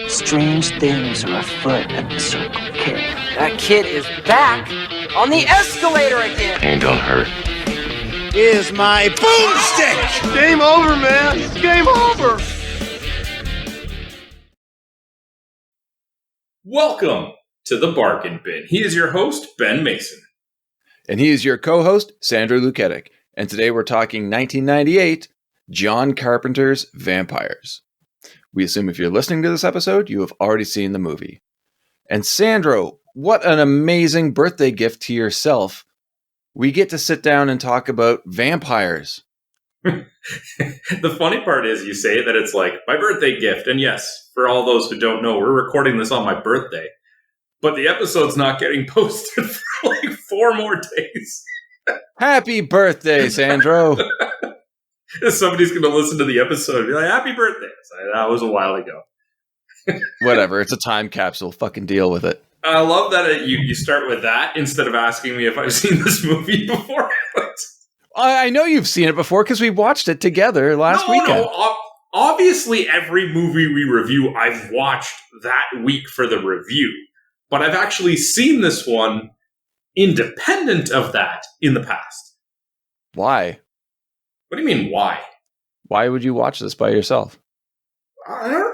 Strange things are afoot at the Circle K. That kid is back on the escalator again. Ain't gonna hurt. Here's my boomstick! Game over, man. It's game over. Welcome to the Bargain Bin. He is your host, Ben Mason. And he is your co-host, Sandra Luketic. And today we're talking 1998, John Carpenter's Vampires. We assume if you're listening to this episode, you have already seen the movie. And Sandro, what an amazing birthday gift to yourself. We get to sit down and talk about vampires. The funny part is you say that it's like my birthday gift. And yes, for all those who don't know, we're recording this on my birthday. But the episode's not getting posted for like 4 more days. Happy birthday, Sandro. Somebody's going to listen to the episode and be like, happy birthday. That was a while ago. Whatever. It's a time capsule. Fucking deal with it. I love that you start with that instead of asking me if I've seen this movie before. I know you've seen it before because we watched it together last weekend. No, obviously every movie we review, I've watched that week for the review. But I've actually seen this one independent of that in the past. Why? What do you mean, why? Why would you watch this by yourself?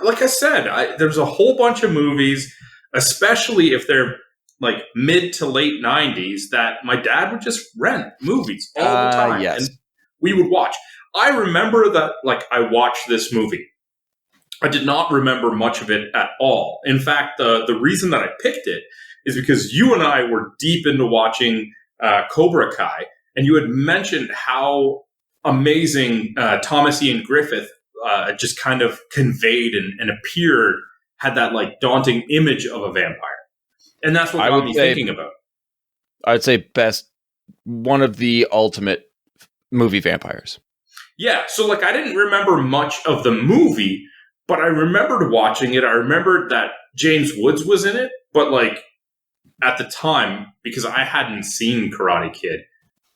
Like I said, there's a whole bunch of movies, especially if they're like mid to late 90s, that my dad would just rent movies all the time. Yes. And we would watch. I remember that, like, I watched this movie. I did not remember much of it at all. In fact, the reason that I picked it is because you and I were deep into watching Cobra Kai, and you had mentioned how amazing Thomas Ian Griffith just kind of conveyed and appeared, had that like daunting image of a vampire. And that's what got me thinking about. I'd say one of the ultimate movie vampires. Yeah, so like I didn't remember much of the movie, but I remembered watching it. I remembered that James Woods was in it, but like at the time, because I hadn't seen Karate Kid,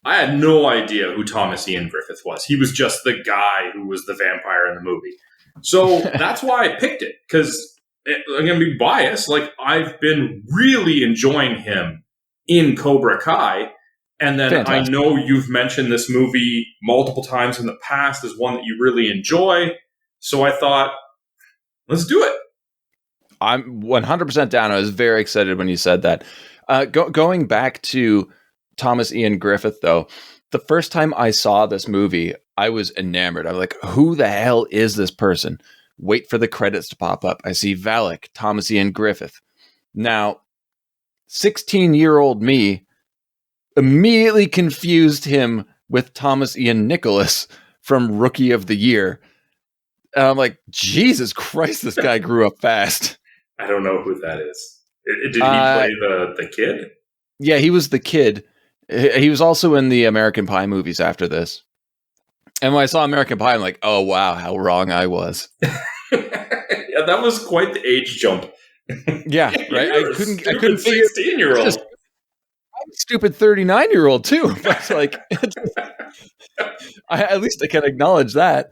I had no idea who Thomas Ian Griffith was. He was just the guy who was the vampire in the movie. So that's why I picked it, because I'm going to be biased. Like, I've been really enjoying him in Cobra Kai. And then Fantastic. I know you've mentioned this movie multiple times in the past as one that you really enjoy. So I thought, let's do it. I'm 100% down. I was very excited when you said that. Going back to Thomas Ian Griffith, though, the first time I saw this movie, I was enamored. I'm like, who the hell is this person? Wait for the credits to pop up. I see Valak, Thomas Ian Griffith. Now, 16-year-old me immediately confused him with Thomas Ian Nicholas from Rookie of the Year. And I'm like, Jesus Christ, this guy grew up fast. I don't know who that is. Did he play the kid? Yeah, he was the kid. He was also in the American Pie movies after this. And when I saw American Pie, I'm like, oh, wow, how wrong I was. Yeah, that was quite the age jump. Yeah, right. I couldn't figure 16-year-old. I'm a stupid 39-year-old too. But like, at least I can acknowledge that.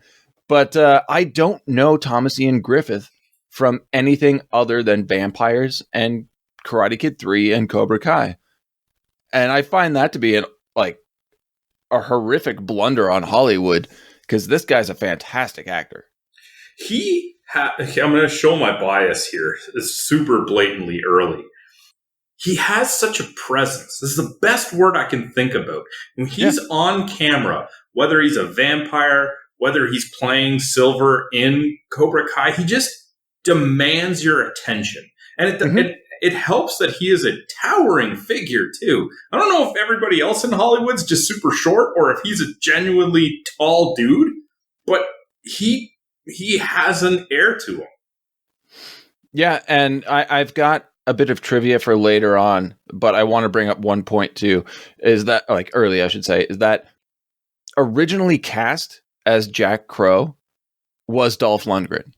But I don't know Thomas Ian Griffith from anything other than Vampires and Karate Kid 3 and Cobra Kai. And I find that to be a horrific blunder on Hollywood, because this guy's a fantastic actor. I'm going to show my bias here. It's super blatantly early. He has such a presence. This is the best word I can think about. When he's on camera, whether he's a vampire, whether he's playing Silver in Cobra Kai, he just demands your attention. And it helps that he is a towering figure, too. I don't know if everybody else in Hollywood's just super short or if he's a genuinely tall dude, but he has an air to him. Yeah, and I've got a bit of trivia for later on, but I want to bring up one point, too, is that, like early, I should say, is that originally cast as Jack Crow was Dolph Lundgren.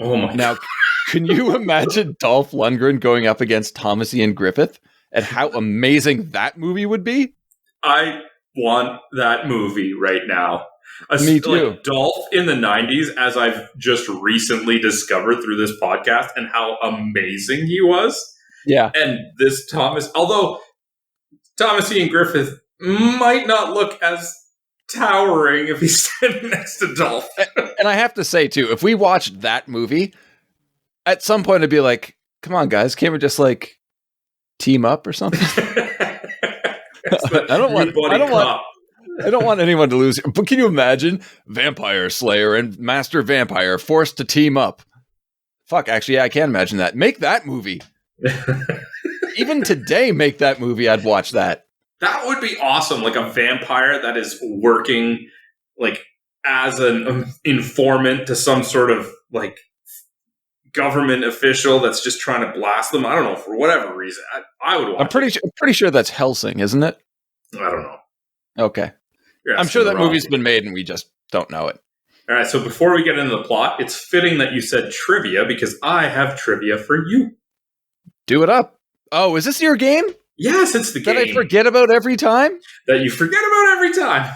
Oh, my God. Can you imagine Dolph Lundgren going up against Thomas Ian Griffith and how amazing that movie would be? I want that movie right now. Me too. Like Dolph in the 90s, as I've just recently discovered through this podcast, and how amazing he was. Yeah. And this although Thomas Ian Griffith might not look as towering if he's standing next to Dolph. And I have to say, too, if we watched that movie, at some point I'd be like, come on, guys, can't we just, like, team up or something? I don't want anyone to lose. But can you imagine Vampire Slayer and Master Vampire forced to team up? Fuck, actually, yeah, I can imagine that. Make that movie. Even today, make that movie. I'd watch that. That would be awesome. Like a vampire that is working like as an informant to some sort of like government official that's just trying to blast them. I don't know, for whatever reason. I would watch I'm pretty sure that's Helsing, isn't it? I don't know. Okay. I'm sure that movie's been made and we just don't know it. All right, so before we get into the plot, it's fitting that you said trivia because I have trivia for you. Do it up. Oh, is this your game? Yes, it's the game. That I forget about every time? That you forget about every time.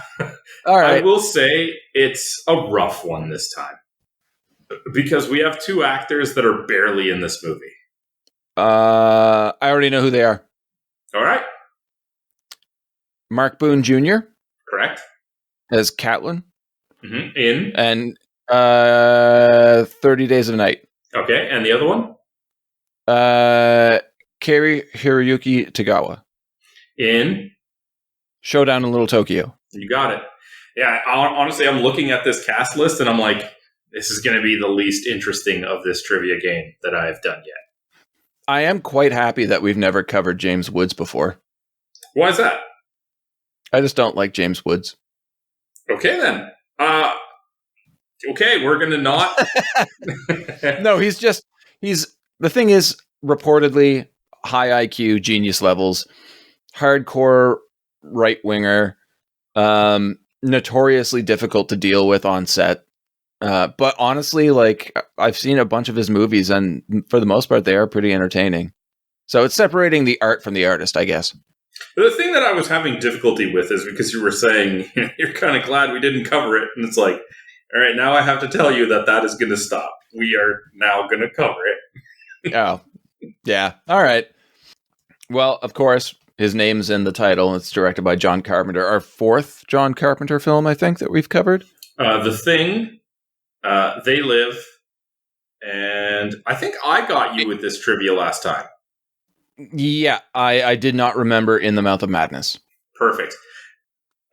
All right. I will say it's a rough one this time. Because we have two actors that are barely in this movie. I already know who they are. All right. Mark Boone Jr. Correct. As Catelyn. Mm-hmm. In? And 30 Days of Night. Okay, and the other one? Cary-Hiroyuki Tagawa. In? Showdown in Little Tokyo. You got it. Yeah, honestly, I'm looking at this cast list and I'm like, this is going to be the least interesting of this trivia game that I've done yet. I am quite happy that we've never covered James Woods before. Why is that? I just don't like James Woods. Okay, then. Okay, we're going to not... No, the thing is, reportedly, high IQ, genius levels, hardcore right-winger, notoriously difficult to deal with on set. But honestly, like, I've seen a bunch of his movies, and for the most part, they are pretty entertaining. So it's separating the art from the artist, I guess. The thing that I was having difficulty with is because you were saying you're kind of glad we didn't cover it, and it's like, all right, now I have to tell you that is going to stop. We are now going to cover it. Oh, yeah. All right. Well, of course, his name's in the title. It's directed by John Carpenter. Our fourth John Carpenter film, I think, that we've covered. The Thing, They Live, and I think I got you with this trivia last time. Yeah, I did not remember In the Mouth of Madness. Perfect.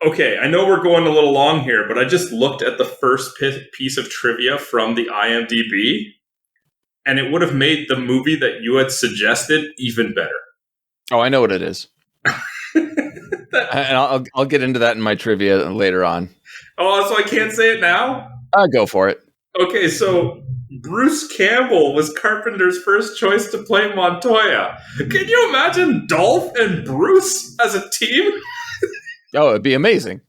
Okay, I know we're going a little long here, but I just looked at the first piece of trivia from the IMDb, and it would have made the movie that you had suggested even better. Oh, I know what it is. And I'll get into that in my trivia later on. Oh, so I can't say it now? I'll go for it. Okay, so Bruce Campbell was Carpenter's first choice to play Montoya. Can you imagine Dolph and Bruce as a team? Oh, it'd be amazing.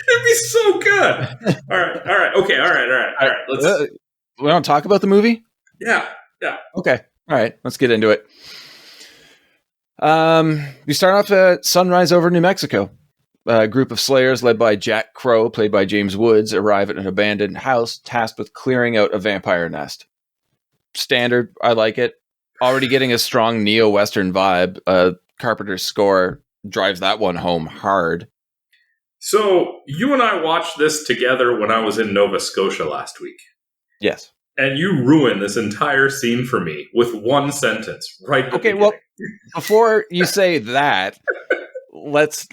It'd be so good. All right. Okay, all right. Let's. We don't talk about the movie? Yeah. Okay. All right. Let's get into it. We start off at sunrise over New Mexico. A group of slayers led by Jack Crow, played by James Woods, arrive at an abandoned house tasked with clearing out a vampire nest. Standard. I like it. Already getting a strong neo-Western vibe. Carpenter's score drives that one home hard. So, you and I watched this together when I was in Nova Scotia last week. Yes. And you ruined this entire scene for me with one sentence, right at the beginning. Well, before you say that, let's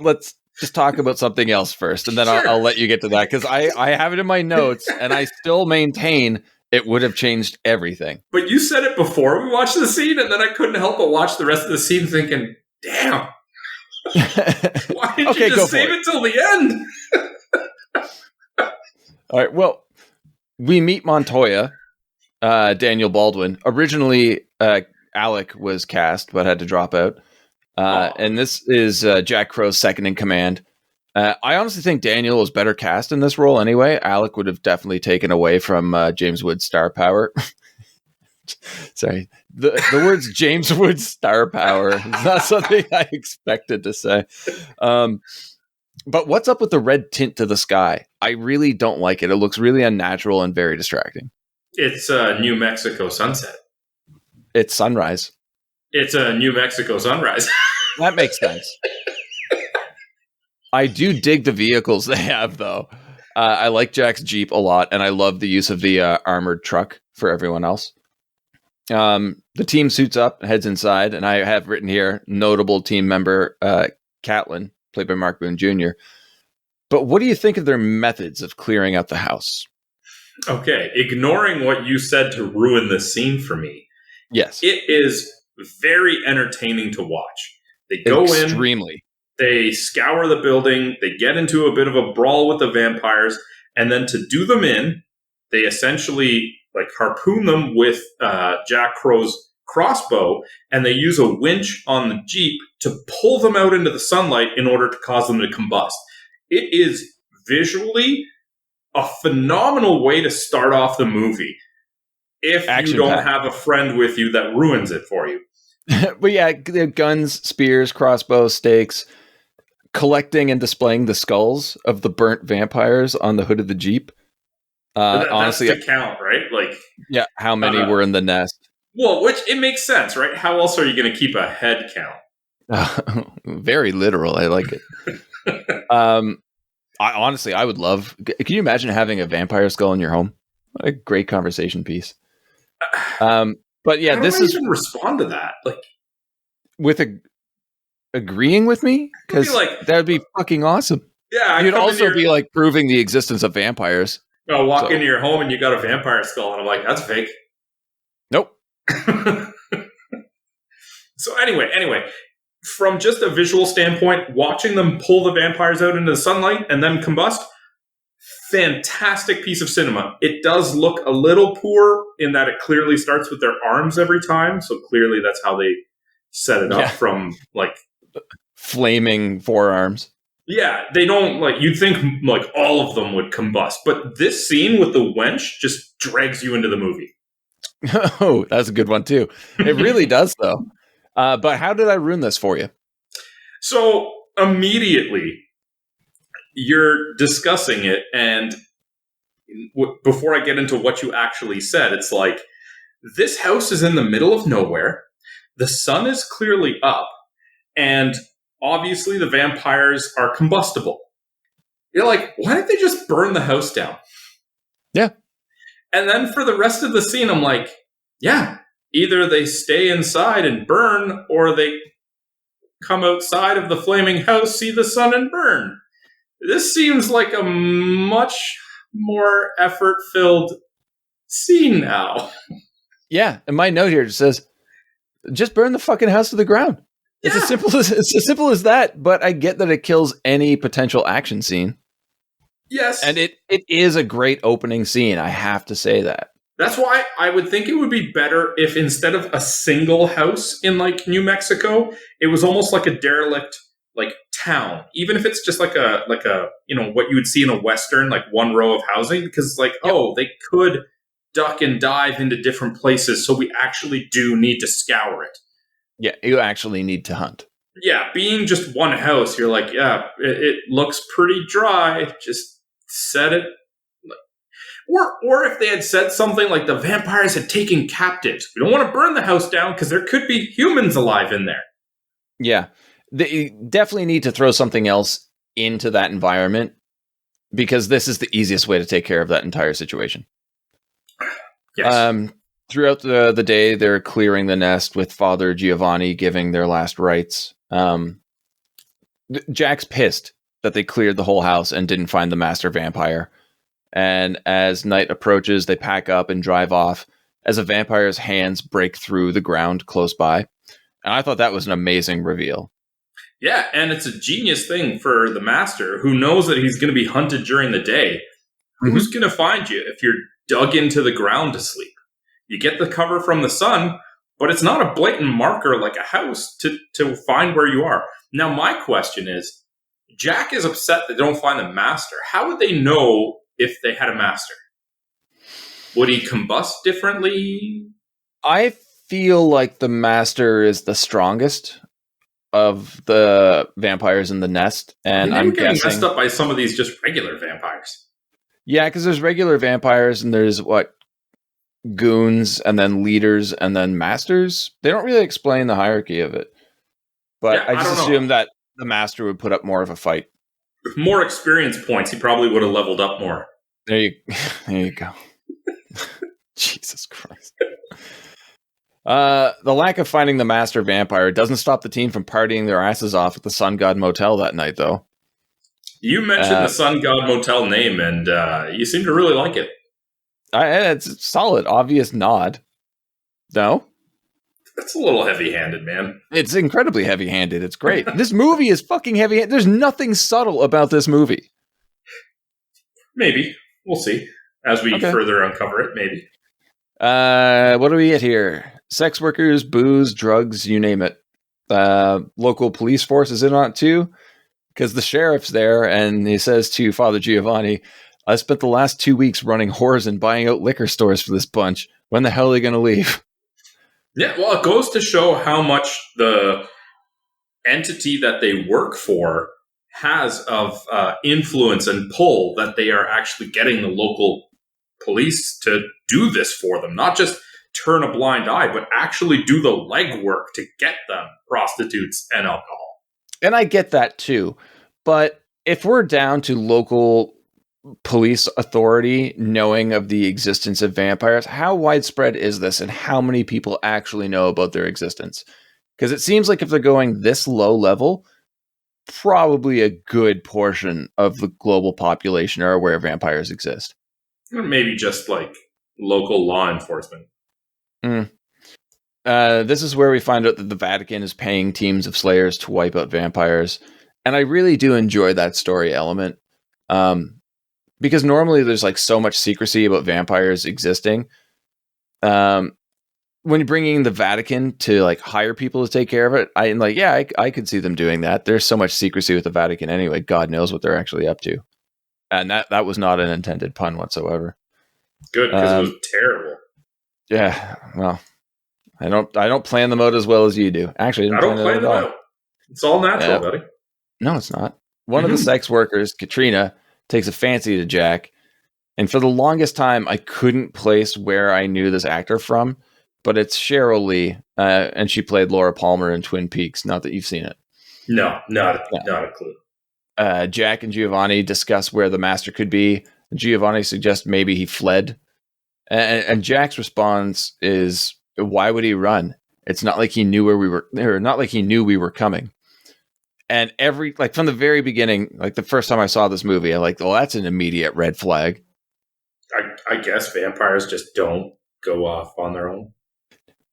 just talk about something else first, and then Sure. I'll let you get to that, because I have it in my notes, and I still maintain it would have changed everything. But you said it before we watched the scene, and then I couldn't help but watch the rest of the scene thinking, damn, why did you just save it till the end? All right, well, we meet Montoya, Daniel Baldwin. Originally, Alec was cast, but had to drop out. And this is Jack Crow's second in command. I honestly think Daniel was better cast in this role anyway. Alec would have definitely taken away from James Woods' star power. Sorry. The words James Woods' star power is not something I expected to say. But what's up with the red tint to the sky? I really don't like it. It looks really unnatural and very distracting. It's New Mexico sunset. It's sunrise. It's a New Mexico sunrise. That makes sense. I do dig the vehicles they have, though. I like Jack's Jeep a lot, and I love the use of the armored truck for everyone else. The team suits up, heads inside, and I have written here, notable team member Catlin, played by Mark Boone Jr. But what do you think of their methods of clearing out the house? Okay, ignoring what you said to ruin the scene for me. Yes. It is very entertaining to watch. They go Extremely. They scour the building, they get into a bit of a brawl with the vampires, and then to do them in, they essentially like harpoon them with Jack Crow's crossbow, and they use a winch on the Jeep to pull them out into the sunlight in order to cause them to combust. It is visually a phenomenal way to start off the movie if you don't have a friend with you that ruins it for you. But yeah, guns, spears, crossbows, stakes, collecting and displaying the skulls of the burnt vampires on the hood of the Jeep. Honestly, that's to count, right? Like, yeah, how many were in the nest? Well, which it makes sense, right? How else are you going to keep a head count? Very literal. I like it. I would love. Can you imagine having a vampire skull in your home? What a great conversation piece. But yeah, this is even respond to that, like with agreeing with me, because like, that would be fucking awesome. Yeah, you'd also be like proving the existence of vampires. I'll walk into your home and you got a vampire skull, and I'm like, that's fake. Nope. So anyway, from just a visual standpoint, watching them pull the vampires out into the sunlight and then combust, fantastic piece of cinema. It does look a little poor in that it clearly starts with their arms every time, so clearly that's how they set it up from like flaming forearms. Yeah, they don't like, you'd think like all of them would combust, but this scene with the wench just drags you into the movie. Oh, that's a good one too. It really does though. But how did I ruin this for you? So immediately you're discussing it, and before I get into what you actually said, it's like, this house is in the middle of nowhere. The sun is clearly up, and obviously the vampires are combustible. You're like, why don't they just burn the house down? Yeah. And then for the rest of the scene, I'm like, yeah, either they stay inside and burn, or they come outside of the flaming house, see the sun, and burn. This seems like a much more effort-filled scene now. Yeah, and my note here just says, just burn the fucking house to the ground. It's as simple as that, but I get that it kills any potential action scene. Yes. And it is a great opening scene, I have to say that. That's why I would think it would be better if instead of a single house in like New Mexico, it was almost like a derelict like town. Even if it's just like a you know, what you would see in a Western, like one row of housing, because like, they could duck and dive into different places, so we actually do need to scour it. Yeah, you actually need to hunt. Yeah, being just one house, you're like, yeah, it looks pretty dry. Just set it. Or if they had said something like the vampires had taken captives. We don't want to burn the house down because there could be humans alive in there. Yeah, they definitely need to throw something else into that environment, because this is the easiest way to take care of that entire situation. Yes. Throughout the day, they're clearing the nest with Father Giovanni giving their last rites. Jack's pissed that they cleared the whole house and didn't find the master vampire. And as night approaches, they pack up and drive off as a vampire's hands break through the ground close by. And I thought that was an amazing reveal. Yeah, and it's a genius thing for the master, who knows that he's going to be hunted during the day. Mm-hmm. Who's going to find you if you're dug into the ground to sleep? You get the cover from the sun, but it's not a blatant marker like a house to find where you are. Now, my question is, Jack is upset they don't find the master. How would they know if they had a master? Would he combust differently? I feel like the master is the strongest of the vampires in the nest, and I mean, I'm getting guessing messed up by some of these just regular vampires. yeah, because there's regular vampires and there's goons and then leaders and then masters. They don't really explain the hierarchy of it, but Yeah, I just don't know. assume that the master would put up more of a fight. With more experience points, he probably would have leveled up more. There you go. Jesus Christ. The lack of finding the master vampire doesn't stop the team from partying their asses off at the Sun God Motel that night, though. You mentioned the Sun God Motel name, and you seem to really like it. It's solid, obvious nod. No? That's a little heavy-handed, man. It's incredibly heavy-handed. It's great. This movie is fucking heavy. There's nothing subtle about this movie. Maybe. We'll see. As we further uncover it, maybe. What do we get here? Sex workers, booze, drugs, you name it. Local police force is in on it too, because the sheriff's there, and he says to Father Giovanni, I spent the last 2 weeks running whores and buying out liquor stores for this bunch. When the hell are they going to leave? Yeah, well, it goes to show how much the entity that they work for has of influence and pull, that they are actually getting the local police to do this for them. Not just turn a blind eye, but actually do the legwork to get them prostitutes and alcohol. And I get that too. But if we're down to local police authority knowing of the existence of vampires, how widespread is this and how many people actually know about their existence? Because it seems like if they're going this low level, probably a good portion of the global population are aware vampires exist. Or maybe just like local law enforcement. This is where we find out that the Vatican is paying teams of slayers to wipe out vampires. And I really do enjoy that story element. Because normally there's like so much secrecy about vampires existing. When you're bringing the Vatican to like hire people to take care of it, I could see them doing that. There's so much secrecy with the Vatican anyway. God knows what they're actually up to. And that was not an intended pun whatsoever. Good, because it was terrible. Yeah, well, I don't plan them out as well as you do. Actually, I don't plan them out. It's all natural, buddy. No, it's not. One of the sex workers, Katrina, takes a fancy to Jack, and for the longest time, I couldn't place where I knew this actor from, but it's Sheryl Lee, and she played Laura Palmer in Twin Peaks. Not that you've seen it. No, not a clue. Jack and Giovanni discuss where the master could be. Giovanni suggests maybe he fled, and Jack's response is, "Why would he run? It's not like he knew where we were, or not like he knew we were coming." And from the very beginning, like the first time I saw this movie, I'm like, well, that's an immediate red flag. I guess vampires just don't go off on their own.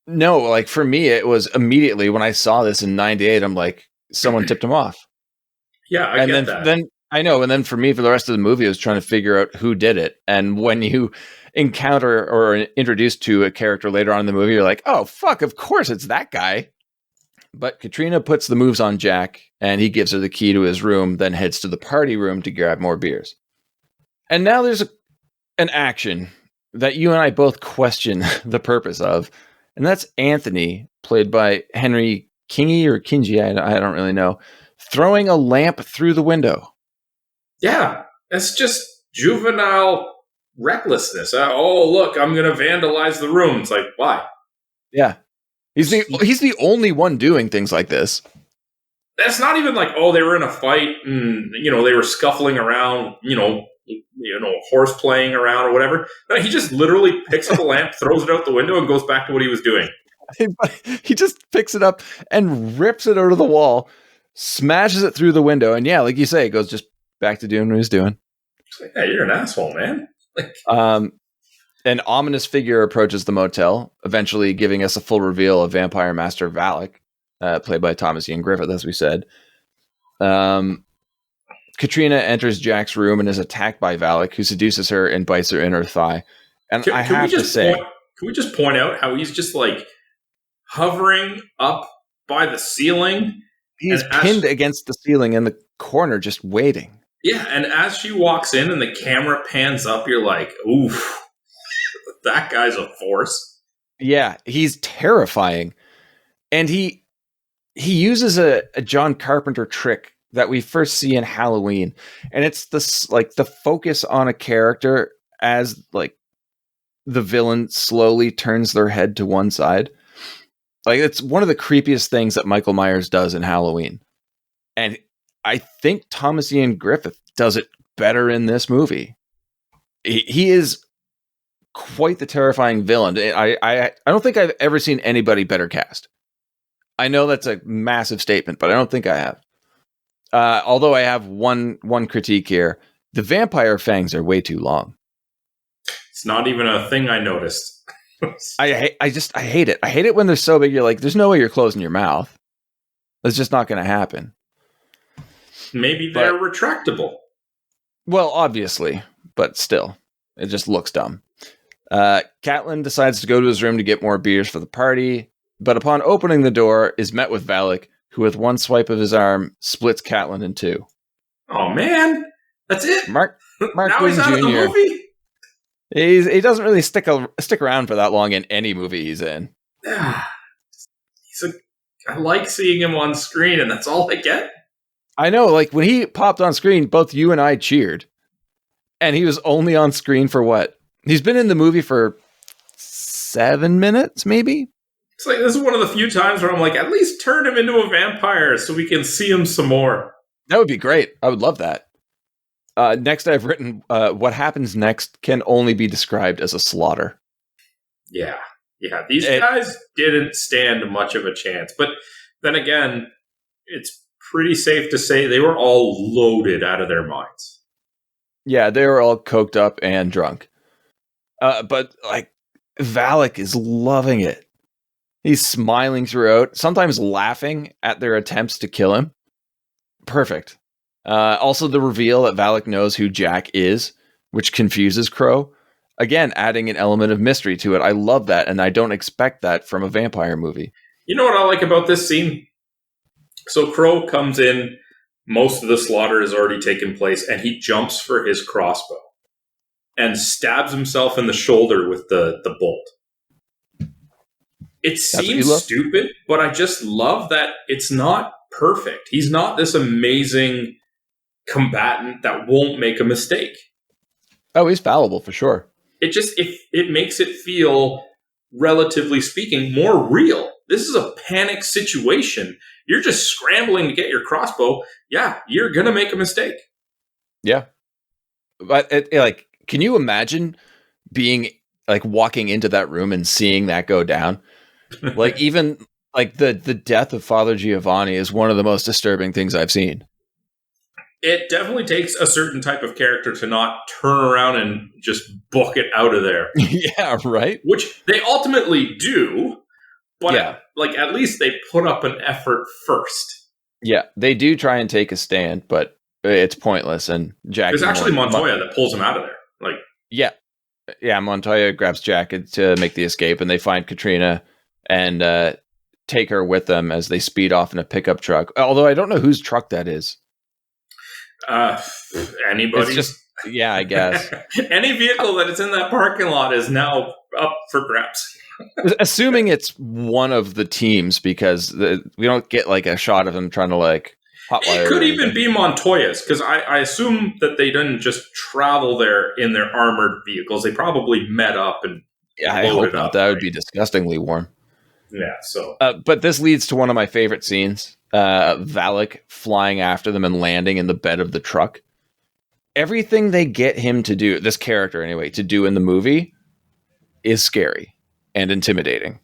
No, like for me, it was immediately when I saw this in '98, I'm like, someone tipped him off. Yeah, I get that. Then I know. And then for me, for the rest of the movie, I was trying to figure out who did it. And when you encounter or introduced to a character later on in the movie, you're like, oh, fuck, of course it's that guy. But Katrina puts the moves on Jack, and he gives her the key to his room, then heads to the party room to grab more beers. And now there's an action that you and I both question the purpose of, and that's Anthony, played by Henry Kingi or Kingi, I don't really know, throwing a lamp through the window. Yeah, that's just juvenile recklessness. Oh, look, I'm going to vandalize the room. It's like, why? Yeah. He's the only one doing things like this. That's not even like, oh, they were in a fight and, they were scuffling around, horse playing around or whatever. No, he just literally picks up a lamp, throws it out the window, and goes back to what he was doing. He just picks it up and rips it out of the wall, smashes it through the window, and yeah, like you say, it goes just back to doing what he's doing. It's like, hey, you're an asshole, man. An ominous figure approaches the motel, eventually giving us a full reveal of Vampire Master Valak, played by Thomas Ian Griffith, as we said. Katrina enters Jack's room and is attacked by Valak, who seduces her and bites her in her thigh. And can we just point out how he's just like hovering up by the ceiling? He's pinned against the ceiling in the corner, just waiting. Yeah, and as she walks in and the camera pans up, you're like, oof. That guy's a force. Yeah, he's terrifying. And he he uses a John Carpenter trick that we first see in Halloween, and it's this like the focus on a character as like the villain slowly turns their head to one side. Like it's one of the creepiest things that Michael Myers does in Halloween. And I think Thomas Ian Griffith does it better in this movie. He is quite the terrifying villain. I don't think I've ever seen anybody better cast. I know that's a massive statement, but I don't think I have. Although I have one critique here. The vampire fangs are way too long. It's not even a thing I noticed. I hate it. I hate it when they're so big. You're like, there's no way you're closing your mouth. That's just not going to happen. Maybe they're retractable. Well, obviously, but still, it just looks dumb. Catelyn decides to go to his room to get more beers for the party, but upon opening the door, is met with Valak, who with one swipe of his arm splits Catelyn in two. Oh man, that's it. Mark now Boone he's out of the Jr. movie. He doesn't really stick around for that long in any movie he's in. I like seeing him on screen, and that's all I get. I know, like when he popped on screen, both you and I cheered, and he was only on screen for what? He's been in the movie for 7 minutes, maybe. It's like this is one of the few times where I'm like, at least turn him into a vampire so we can see him some more. That would be great. I would love that. Next, I've written, what happens next can only be described as a slaughter. Yeah. These guys didn't stand much of a chance. But then again, it's pretty safe to say they were all loaded out of their minds. Yeah, they were all coked up and drunk. But, like, Valak is loving it. He's smiling throughout, sometimes laughing at their attempts to kill him. Perfect. Also, the reveal that Valak knows who Jack is, which confuses Crow. Again, adding an element of mystery to it. I love that, and I don't expect that from a vampire movie. You know what I like about this scene? So Crow comes in, most of the slaughter has already taken place, and he jumps for his crossbow and stabs himself in the shoulder with the bolt. It seems stupid, but I just love that it's not perfect. He's not this amazing combatant that won't make a mistake. Oh, he's fallible for sure. It makes it feel, relatively speaking, more real. This is a panic situation. You're just scrambling to get your crossbow. Yeah, you're gonna make a mistake. Yeah, but can you imagine being like walking into that room and seeing that go down? Like even like the death of Father Giovanni is one of the most disturbing things I've seen. It definitely takes a certain type of character to not turn around and just book it out of there. Yeah, right. Which they ultimately do, but yeah. At least they put up an effort first. Yeah, they do try and take a stand, but it's pointless. And Jack. It's actually Montoya that pulls him out of there. Like, yeah, Montoya grabs Jack to make the escape, and they find Katrina and take her with them as they speed off in a pickup truck. Although I don't know whose truck that is. Anybody? It's just, yeah, I guess. Any vehicle that is in that parking lot is now up for grabs. Assuming it's one of the teams, because we don't get like a shot of them trying to like hotwire. It could even be Montoya's, because I assume that they didn't just travel there in their armored vehicles. They probably met up and I hope not. That would be disgustingly warm. Yeah, so. But this leads to one of my favorite scenes. Valak flying after them and landing in the bed of the truck. Everything they get him to do, this character anyway, to do in the movie is scary and intimidating.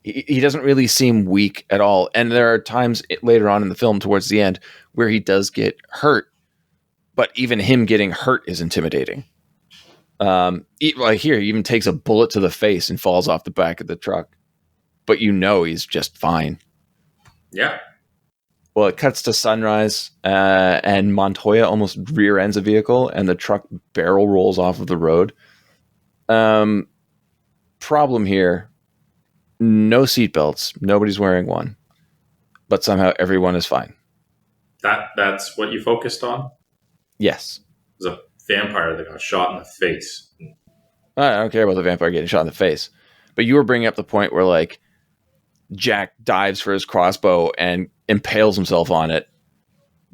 He doesn't really seem weak at all. And there are times later on in the film towards the end where he does get hurt, but even him getting hurt is intimidating. Like here, he even takes a bullet to the face and falls off the back of the truck. But you know he's just fine. Yeah. Well, it cuts to sunrise, and Montoya almost rear ends a vehicle, and the truck barrel rolls off of the road. Problem here: no seatbelts. Nobody's wearing one, but somehow everyone is fine. That's what you focused on? Yes. There's a vampire that got shot in the face. I don't care about the vampire getting shot in the face, but you were bringing up the point where, like, Jack dives for his crossbow and impales himself on it.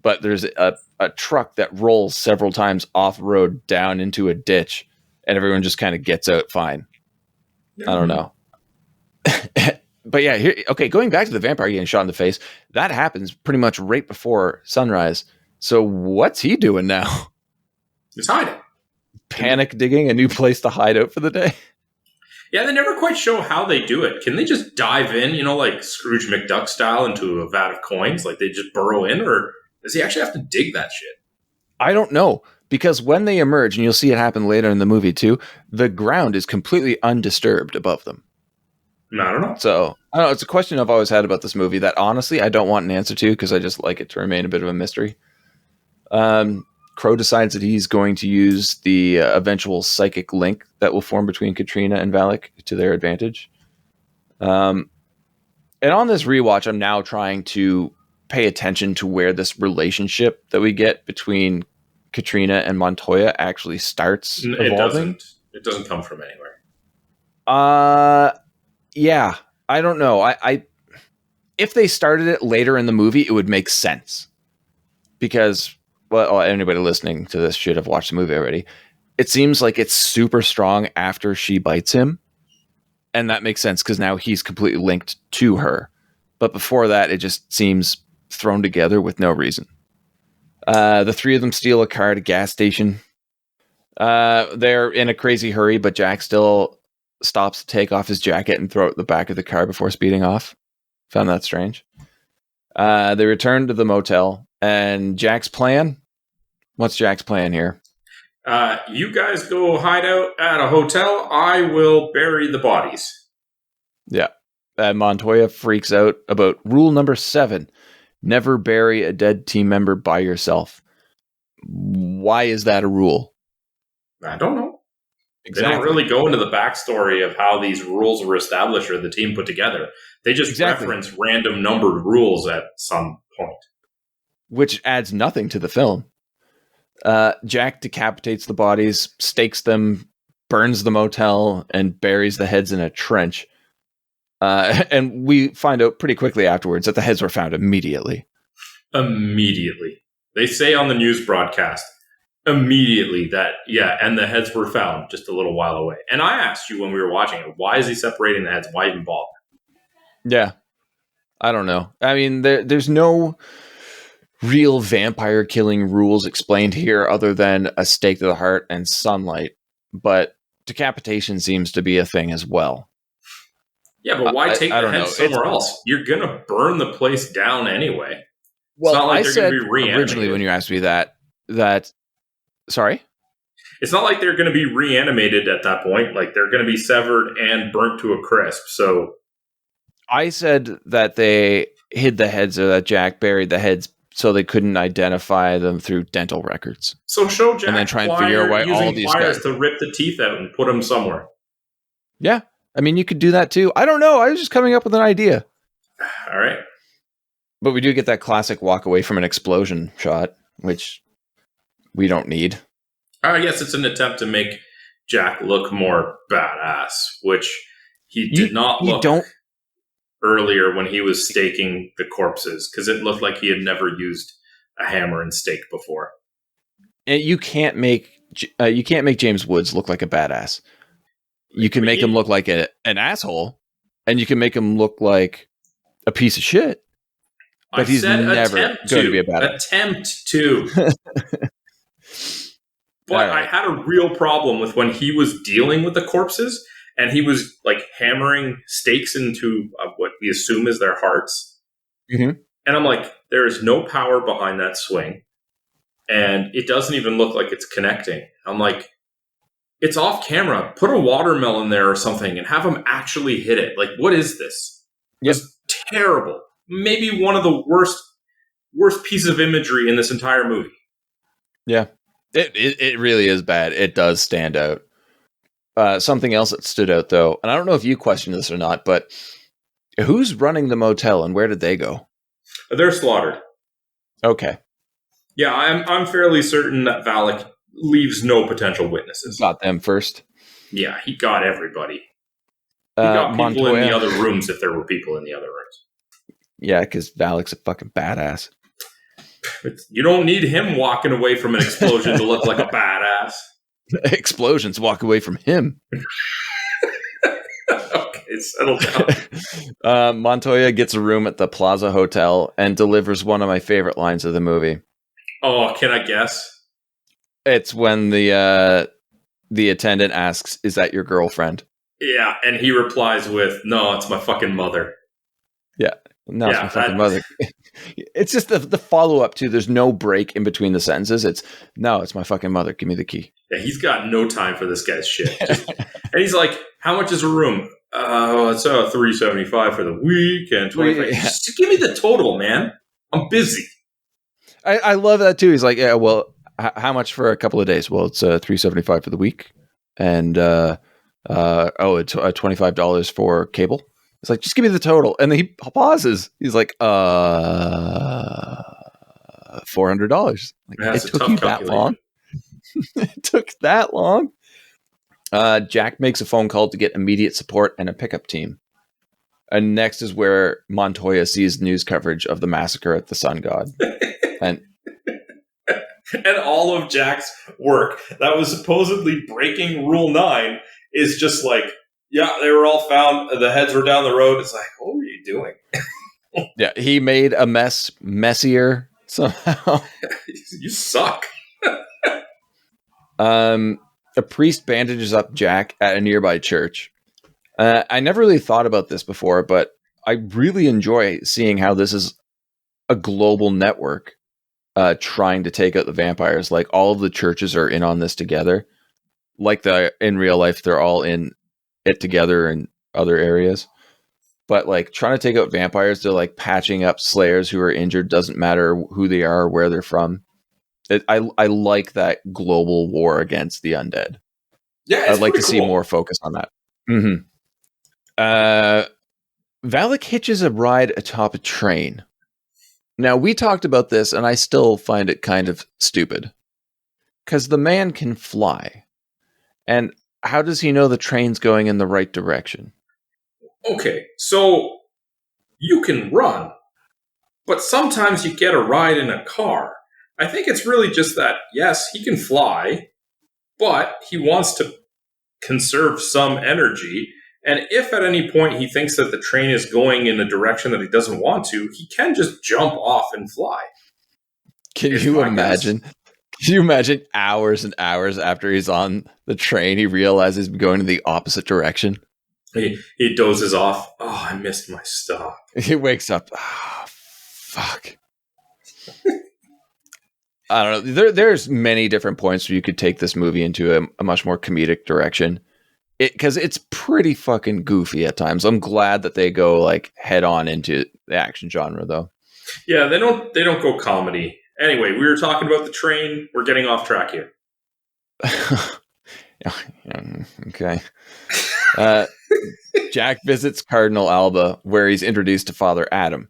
But there's a truck that rolls several times off-road down into a ditch, and everyone just kind of gets out fine. I don't know. But yeah, going back to the vampire getting shot in the face, that happens pretty much right before sunrise. So what's he doing now? He's hiding. Panic digging a new place to hide out for the day? Yeah, they never quite show how they do it. Can they just dive in, like Scrooge McDuck style, into a vat of coins? Like they just burrow in, or does he actually have to dig that shit? I don't know, because when they emerge, and you'll see it happen later in the movie too, the ground is completely undisturbed above them. I don't know. So, I don't know. It's a question I've always had about this movie that honestly I don't want an answer to because I just like it to remain a bit of a mystery. Crow decides that he's going to use the eventual psychic link that will form between Katrina and Valak to their advantage. And on this rewatch, I'm now trying to pay attention to where this relationship that we get between Katrina and Montoya actually starts evolving. It doesn't come from anywhere. Yeah, I don't know. I if they started it later in the movie, it would make sense. Because, well, anybody listening to this should have watched the movie already. It seems like it's super strong after she bites him. And that makes sense because now he's completely linked to her. But before that, it just seems thrown together with no reason. The three of them steal a car at a gas station. They're in a crazy hurry, but Jack still stops to take off his jacket and throw it in the back of the car before speeding off. Found that strange. They return to the motel, and Jack's plan? What's Jack's plan here? You guys go hide out at a hotel. I will bury the bodies. Yeah. Montoya freaks out about rule number 7. Never bury a dead team member by yourself. Why is that a rule? I don't know. Exactly. They don't really go into the backstory of how these rules were established or the team put together. They just reference random numbered rules at some point. Which adds nothing to the film. Jack decapitates the bodies, stakes them, burns the motel, and buries the heads in a trench. And we find out pretty quickly afterwards that the heads were found immediately. Immediately. They say on the news broadcast, immediately that, and the heads were found just a little while away. And I asked you when we were watching it, why is he separating the heads? Why even bother? Yeah. I don't know. I mean, there's no real vampire killing rules explained here other than a stake to the heart and sunlight. But decapitation seems to be a thing as well. Yeah, but why take the head somewhere else? You're going to burn the place down anyway. Well, it's not like they're going to be reanimated. Originally, when you asked me that, sorry? It's not like they're going to be reanimated at that point. Like, they're going to be severed and burnt to a crisp. So I said that they hid the heads, or that Jack buried the heads so they couldn't identify them through dental records. So show Jack and then try and figure out why all these guys to rip the teeth out and put them somewhere. Yeah. I mean, you could do that too. I don't know. I was just coming up with an idea. All right. But we do get that classic walk away from an explosion shot, which we don't need. I guess it's an attempt to make Jack look more badass, which he did not look earlier when he was staking the corpses, because it looked like he had never used a hammer and stake before. And you can't make James Woods look like a badass. You can make him look like an asshole, and you can make him look like a piece of shit. But he's never going to be a badass. Attempt to. But I had a real problem with when he was dealing with the corpses, and he was like hammering stakes into what we assume is their hearts. Mm-hmm. And I'm like, there is no power behind that swing, and it doesn't even look like it's connecting. I'm like, it's off camera. Put a watermelon there or something and have him actually hit it. Like, what is this? Yep. It's terrible. Maybe one of the worst pieces of imagery in this entire movie. Yeah, it really is bad. It does stand out. Something else that stood out, though, and I don't know if you questioned this or not, but who's running the motel and where did they go? They're slaughtered. Okay. Yeah, I'm fairly certain that Valak leaves no potential witnesses. Got them first. Yeah, he got everybody. He got people Montoya. in the other rooms if there were people in the other rooms. Yeah, because Valak's a fucking badass. You don't need him walking away from an explosion to look like a badass. Explosions walk away from him. Okay, settle down. Montoya gets a room at the Plaza Hotel and delivers one of my favorite lines of the movie. Oh, can I guess? It's when the attendant asks, "Is that your girlfriend?" Yeah, and he replies with, "No, it's my fucking mother." Yeah, no, it's my fucking mother. It's just the follow up to. There's no break in between the sentences. It's no, it's my fucking mother. Give me the key. Yeah, he's got no time for this guy's shit. And he's like, "How much is a room?" It's $375 for the week and $25. Yeah. Just give me the total, man. I'm busy. I love that too. He's like, "Yeah, well, how much for a couple of days?" Well, it's $375 for the week, and it's $25 for cable. It's like, just give me the total. And then he pauses. He's like, $400. Like, it took you that long? It took that long? Jack makes a phone call to get immediate support and a pickup team. And next is where Montoya sees news coverage of the massacre at the Sun God. And all of Jack's work that was supposedly breaking Rule 9 is just like, yeah, they were all found. The heads were down the road. It's like, what were you doing? yeah, he made a mess messier somehow. You suck. A priest bandages up Jack at a nearby church. I never really thought about this before, but I really enjoy seeing how this is a global network trying to take out the vampires. Like, all of the churches are in on this together. Like in real life, they're all in it together in other areas. But like trying to take out vampires, they're like patching up slayers who are injured. Doesn't matter who they are or where they're from. I like that global war against the undead. Yeah, I'd like to see more focus on that. Mm-hmm. Valak hitches a ride atop a train. Now, we talked about this, and I still find it kind of stupid. Because the man can fly. And how does he know the train's going in the right direction? Okay, so you can run, but sometimes you get a ride in a car. I think it's really just that, yes, he can fly, but he wants to conserve some energy. And if at any point he thinks that the train is going in the direction that he doesn't want to, he can just jump off and fly. Can you imagine? Can you imagine hours and hours after he's on the train, he realizes he's going in the opposite direction? He dozes off. Oh, I missed my stop. He wakes up. Oh, fuck. I don't know. There's many different points where you could take this movie into a much more comedic direction. Because it's pretty fucking goofy at times. I'm glad that they go like head on into the action genre, though. Yeah, they don't go comedy. Anyway, we were talking about the train. We're getting off track here. Okay. Jack visits Cardinal Alba, where he's introduced to Father Adam.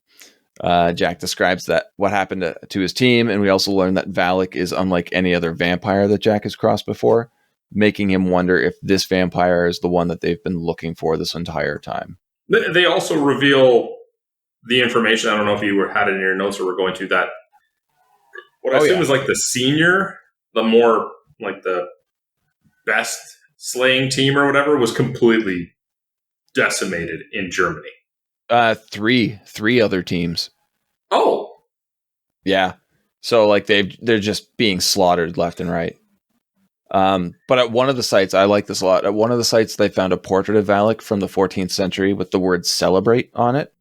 Jack describes that what happened to his team, and we also learn that Valak is unlike any other vampire that Jack has crossed before, making him wonder if this vampire is the one that they've been looking for this entire time. They also reveal the information. I don't know if you had it in your notes or we're going to that. What I assume is like the senior, the more like the best slaying team or whatever was completely decimated in Germany. Three other teams. Oh, yeah. So like they're just being slaughtered left and right. But at one of the sites, I like this a lot. At one of the sites, they found a portrait of Valak from the 14th century with the word "celebrate" on it.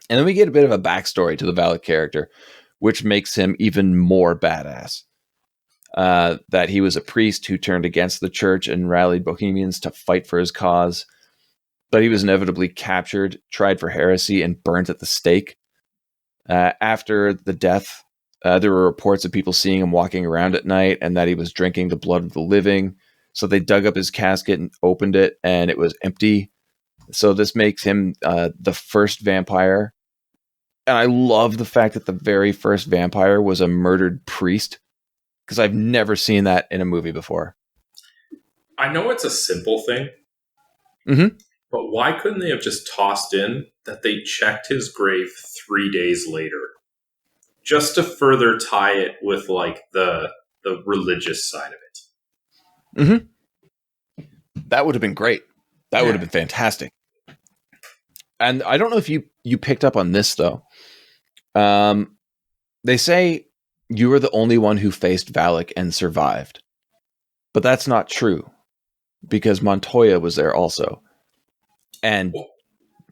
And then we get a bit of a backstory to the Valak character, which makes him even more badass. That he was a priest who turned against the church and rallied Bohemians to fight for his cause. But he was inevitably captured, tried for heresy, and burnt at the stake. After the death, there were reports of people seeing him walking around at night and that he was drinking the blood of the living. So they dug up his casket and opened it, and it was empty. So this makes him the first vampire. And I love the fact that the very first vampire was a murdered priest, because I've never seen that in a movie before. I know it's a simple thing, mm-hmm. But why couldn't they have just tossed in that they checked his grave 3 days later? Just to further tie it with, like, the religious side of it. Mm-hmm. That would have been great. That would have been fantastic. And I don't know if you picked up on this, though. They say you were the only one who faced Valak and survived. But that's not true. Because Montoya was there also. And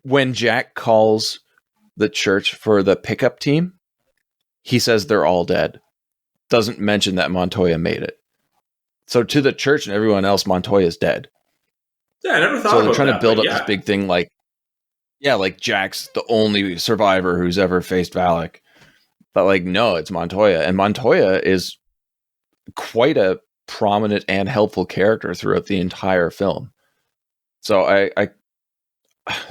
when Jack calls the church for the pickup team, he says they're all dead. Doesn't mention that Montoya made it. So to the church and everyone else, Montoya's dead. Yeah, I never thought about that. So they're trying to build up this big thing like Jack's the only survivor who's ever faced Valak. But like, no, it's Montoya. And Montoya is quite a prominent and helpful character throughout the entire film. So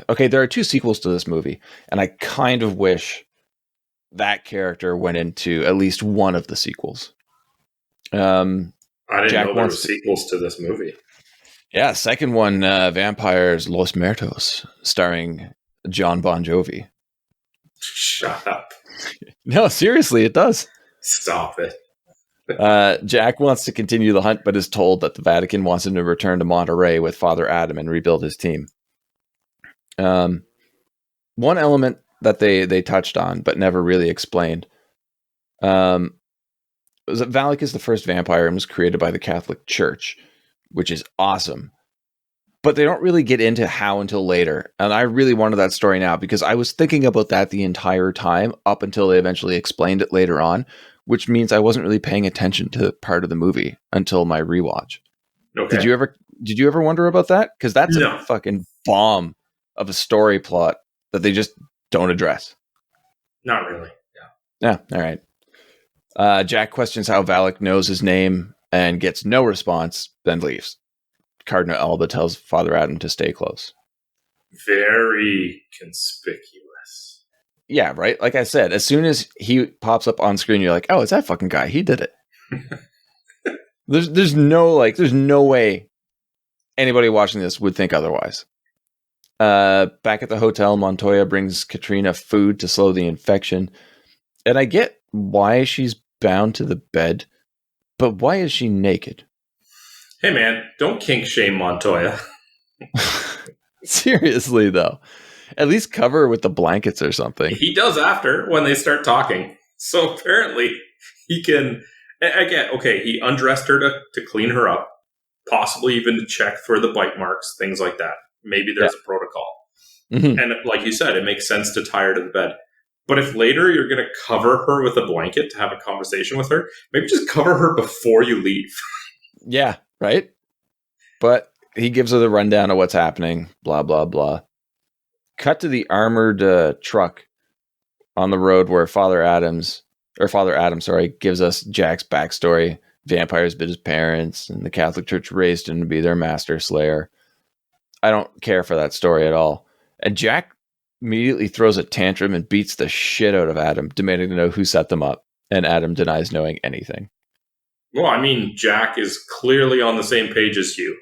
okay, there are 2 sequels to this movie, and I kind of wish that character went into at least one of the sequels. I didn't know there were sequels to this movie. Yeah, second one, Vampires Los Muertos, starring John Bon Jovi. Shut up. No, seriously, it does. Stop it. Jack wants to continue the hunt, but is told that the Vatican wants him to return to Monterey with Father Adam and rebuild his team. One element that they touched on, but never really explained, was that Valak is the first vampire and was created by the Catholic Church, which is awesome. But they don't really get into how until later. And I really wanted that story now because I was thinking about that the entire time up until they eventually explained it later on, which means I wasn't really paying attention to part of the movie until my rewatch. Okay. Did you ever wonder about that? Because that's a fucking bomb of a story plot that they just don't address. Not really. Yeah. All right. Jack questions how Valak knows his name and gets no response, then leaves. Cardinal Alba tells Father Adam to stay close. Very conspicuous. Yeah, right? Like I said, as soon as he pops up on screen, you're like, oh, it's that fucking guy. He did it. There's no way anybody watching this would think otherwise. Back at the hotel, Montoya brings Katrina food to slow the infection. And I get why she's bound to the bed, but why is she naked? Hey man, don't kink shame Montoya. Seriously though. At least cover her with the blankets or something. He does after, when they start talking. So apparently he can... Again, okay, he undressed her to clean her up. Possibly even to check for the bite marks, things like that. Maybe there's a protocol. Mm-hmm. And like you said, it makes sense to tie her to the bed. But if later you're going to cover her with a blanket to have a conversation with her, maybe just cover her before you leave. Yeah, right? But he gives her the rundown of what's happening, blah, blah, blah. Cut to the armored truck on the road where Father Adam, gives us Jack's backstory. Vampires bit his parents, and the Catholic Church raised him to be their master slayer. I don't care for that story at all. And Jack immediately throws a tantrum and beats the shit out of Adam, demanding to know who set them up. And Adam denies knowing anything. Well, I mean, Jack is clearly on the same page as you.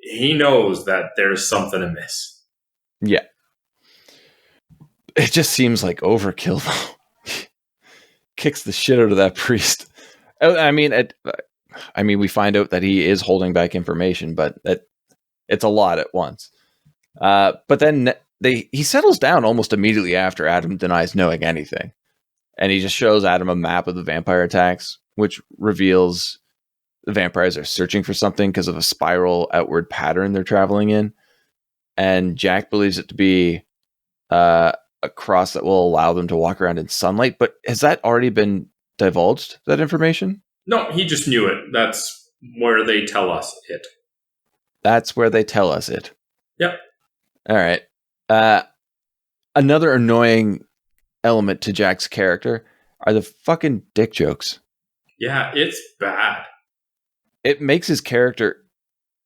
He knows that there's something amiss. Yeah. It just seems like overkill, though. Kicks the shit out of that priest. I mean, we find out that he is holding back information, but it's a lot at once. But then he settles down almost immediately after Adam denies knowing anything. And he just shows Adam a map of the vampire attacks, which reveals the vampires are searching for something because of a spiral outward pattern they're traveling in. And Jack believes it to be a cross that will allow them to walk around in sunlight. But has that already been divulged, that information? No, he just knew it. That's where they tell us it. That's where they tell us it. Yep. All right. Another annoying element to Jack's character are the fucking dick jokes. Yeah, it's bad. It makes his character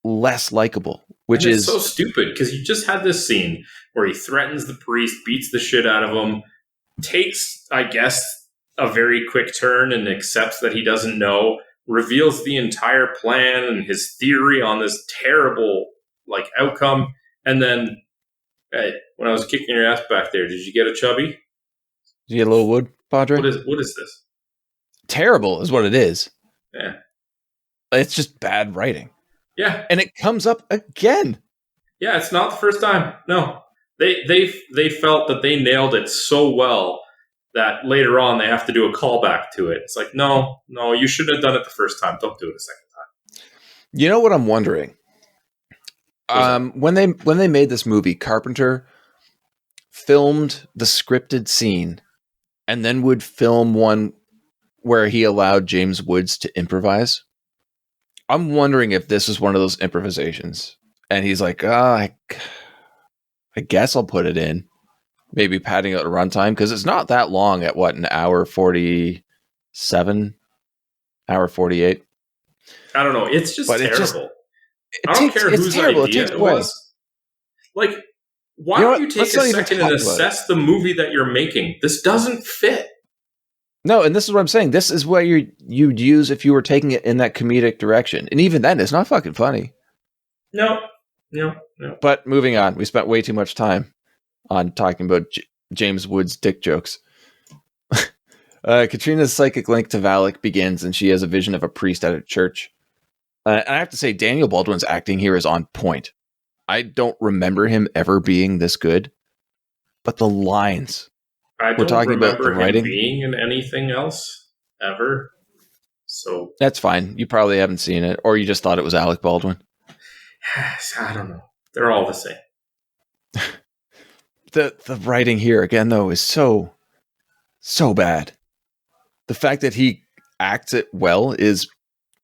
less likable, which is so stupid because you just had this scene where he threatens the priest, beats the shit out of him, takes, I guess, a very quick turn and accepts that he doesn't know, reveals the entire plan and his theory on this terrible outcome, And then, hey, when I was kicking your ass back there, did you get a chubby? Did you get a little wood, Padre? What is this? Terrible is what it is. Yeah. It's just bad writing. Yeah. And it comes up again. Yeah, it's not the first time. No. They felt that they nailed it so well that later on they have to do a callback to it. It's like, no, you shouldn't have done it the first time. Don't do it a second time. You know what I'm wondering? When they made this movie, Carpenter filmed the scripted scene and then would film one where he allowed James Woods to improvise. I'm wondering if this is one of those improvisations. And he's like, I guess I'll put it in. Maybe padding out the runtime, because it's not that long at what, an hour 47? Hour 48? I don't know. It's just terrible. I don't care whose terrible. idea it was. Like, why don't you take a second and assess the movie that you're making? This doesn't fit. No, and this is what I'm saying. This is what you'd use if you were taking it in that comedic direction. And even then, it's not fucking funny. No. But moving on. We spent way too much time on talking about James Woods' dick jokes. Katrina's psychic link to Valak begins, and she has a vision of a priest at a church. And I have to say, Daniel Baldwin's acting here is on point. I don't remember him ever being this good, but the lines. We're talking about the writing. Being in anything else ever. So that's fine. You probably haven't seen it, or you just thought it was Alec Baldwin. I don't know. They're all the same. The writing here again, though, is so bad. The fact that he acts it well is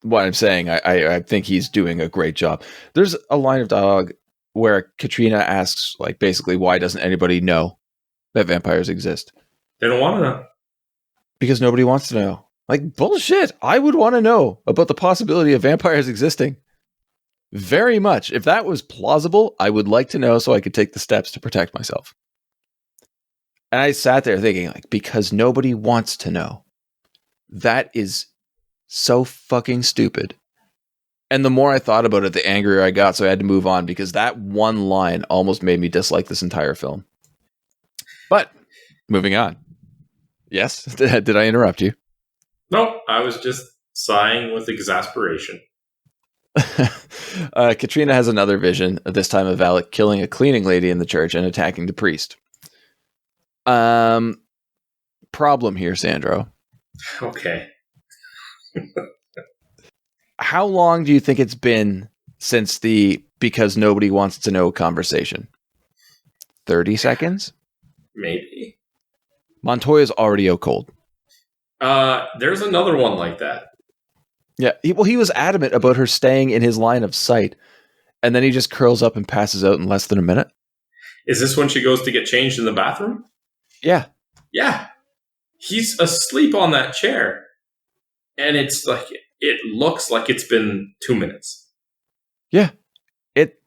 what I'm saying. I think he's doing a great job. There's a line of dialogue where Katrina asks, like, basically, why doesn't anybody know that vampires exist? They don't want to know. Because nobody wants to know. Like, bullshit. I would want to know about the possibility of vampires existing. Very much. If that was plausible, I would like to know so I could take the steps to protect myself. And I sat there thinking, like, because nobody wants to know. That is so fucking stupid. And the more I thought about it, the angrier I got, so I had to move on, because that one line almost made me dislike this entire film. But, moving on. Yes? Did I interrupt you? No, I was just sighing with exasperation. Katrina has another vision, this time of Valak killing a cleaning lady in the church and attacking the priest. Problem here, Sandro. Okay. How long do you think it's been since the because nobody wants to know conversation? 30 seconds? Maybe. Montoya's already out cold. There's another one like that. Yeah, he was adamant about her staying in his line of sight, and then he just curls up and passes out in less than a minute. Is this when she goes to get changed in the bathroom? Yeah. Yeah. He's asleep on that chair, and it's like, it looks like it's been 2 minutes. Yeah. It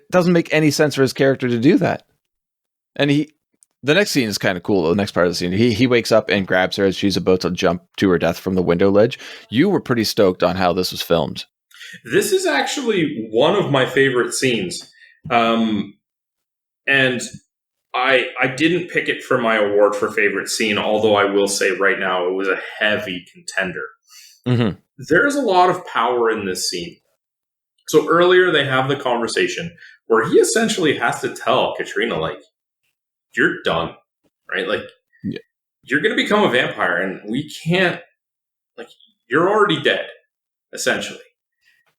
doesn't make any sense for his character to do that. And the next scene is kind of cool, though. The next part of the scene, he wakes up and grabs her as she's about to jump to her death from the window ledge. You were pretty stoked on how this was filmed. This is actually one of my favorite scenes. And I didn't pick it for my award for favorite scene, although I will say right now it was a heavy contender. Mm-hmm. There's a lot of power in this scene. So earlier they have the conversation where he essentially has to tell Katrina, like, you're done, right? Like, yeah. You're going to become a vampire, and we can't, like, you're already dead, essentially.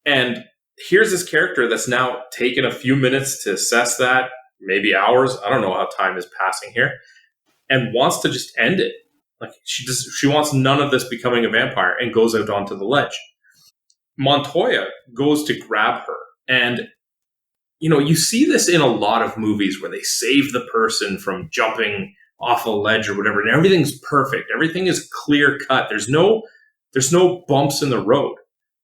And here's this character that's now taken a few minutes to assess that, maybe hours. I don't know how time is passing here, and wants to just end it. Like, she wants none of this becoming a vampire, and goes out onto the ledge. Montoya goes to grab her, and you see this in a lot of movies where they save the person from jumping off a ledge or whatever, and everything's perfect. Everything is clear cut. There's no bumps in the road.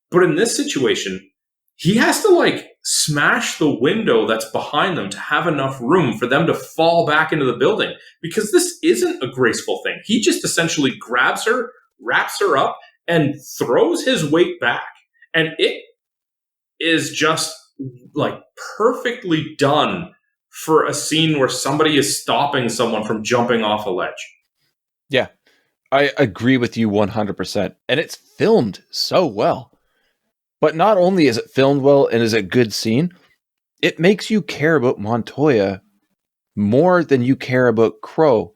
But in this situation, he has to, like, smash the window that's behind them to have enough room for them to fall back into the building, because this isn't a graceful thing. He just essentially grabs her, wraps her up, and throws his weight back. And it is just like perfectly done for a scene where somebody is stopping someone from jumping off a ledge. Yeah, I agree with you 100%. And it's filmed so well. But not only is it filmed well and is a good scene, it makes you care about Montoya more than you care about Crow.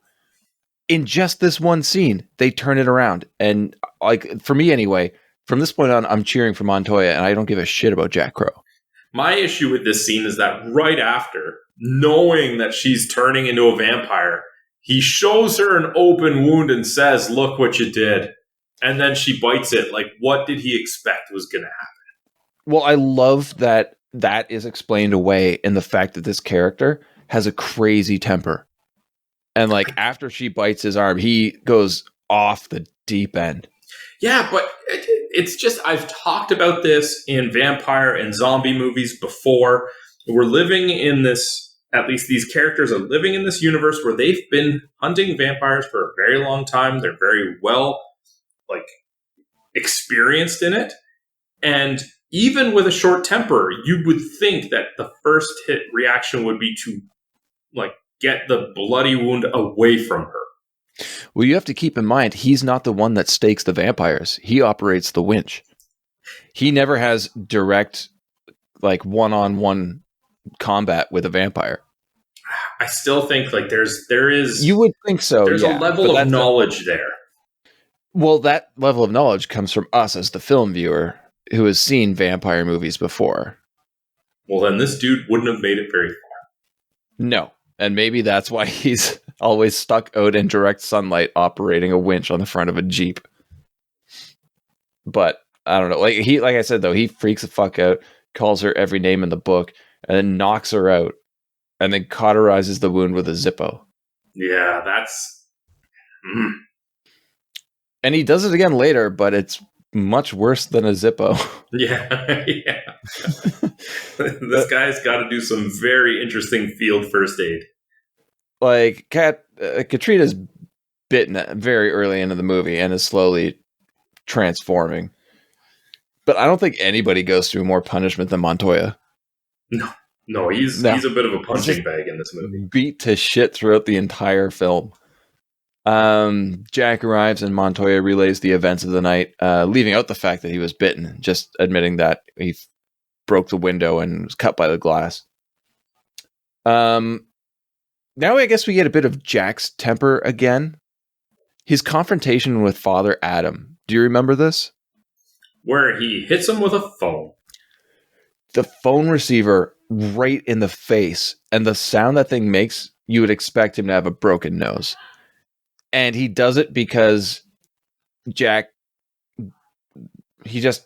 In just this one scene, they turn it around. And like for me anyway, from this point on, I'm cheering for Montoya and I don't give a shit about Jack Crow. My issue with this scene is that right after, knowing that she's turning into a vampire, he shows her an open wound and says, "Look what you did." And then she bites it. Like, what did he expect was going to happen? Well, I love that is explained away in the fact that this character has a crazy temper. And like after she bites his arm, he goes off the deep end. Yeah, but it's just, I've talked about this in vampire and zombie movies before. We're living in this, at least these characters are living in this universe where they've been hunting vampires for a very long time. They're very well, like, experienced in it. And even with a short temper, you would think that the first hit reaction would be to, like, get the bloody wound away from her. Well, you have to keep in mind, he's not the one that stakes the vampires. He operates the winch. He never has direct, like, one-on-one combat with a vampire. I still think, like, there is... You would think so, There's a level of knowledge there. Well, that level of knowledge comes from us as the film viewer who has seen vampire movies before. Well, then this dude wouldn't have made it very far. No. And maybe that's why he's always stuck out in direct sunlight operating a winch on the front of a Jeep. But I don't know. Like I said, though, he freaks the fuck out, calls her every name in the book, and then knocks her out, and then cauterizes the wound with a Zippo. Yeah, that's... And he does it again later, but it's much worse than a Zippo. Yeah, yeah. This guy's got to do some very interesting field first aid. Like, Katrina's bitten very early into the movie and is slowly transforming. But I don't think anybody goes through more punishment than Montoya. No, he's a bit of a punching bag in this movie. Beat to shit throughout the entire film. Jack arrives and Montoya relays the events of the night, leaving out the fact that he was bitten, just admitting that he broke the window and was cut by the glass. Now I guess we get a bit of Jack's temper again. His confrontation with Father Adam. Do you remember this? Where he hits him with a phone. The phone receiver right in the face, and the sound that thing makes, you would expect him to have a broken nose. And he does it because Jack, he just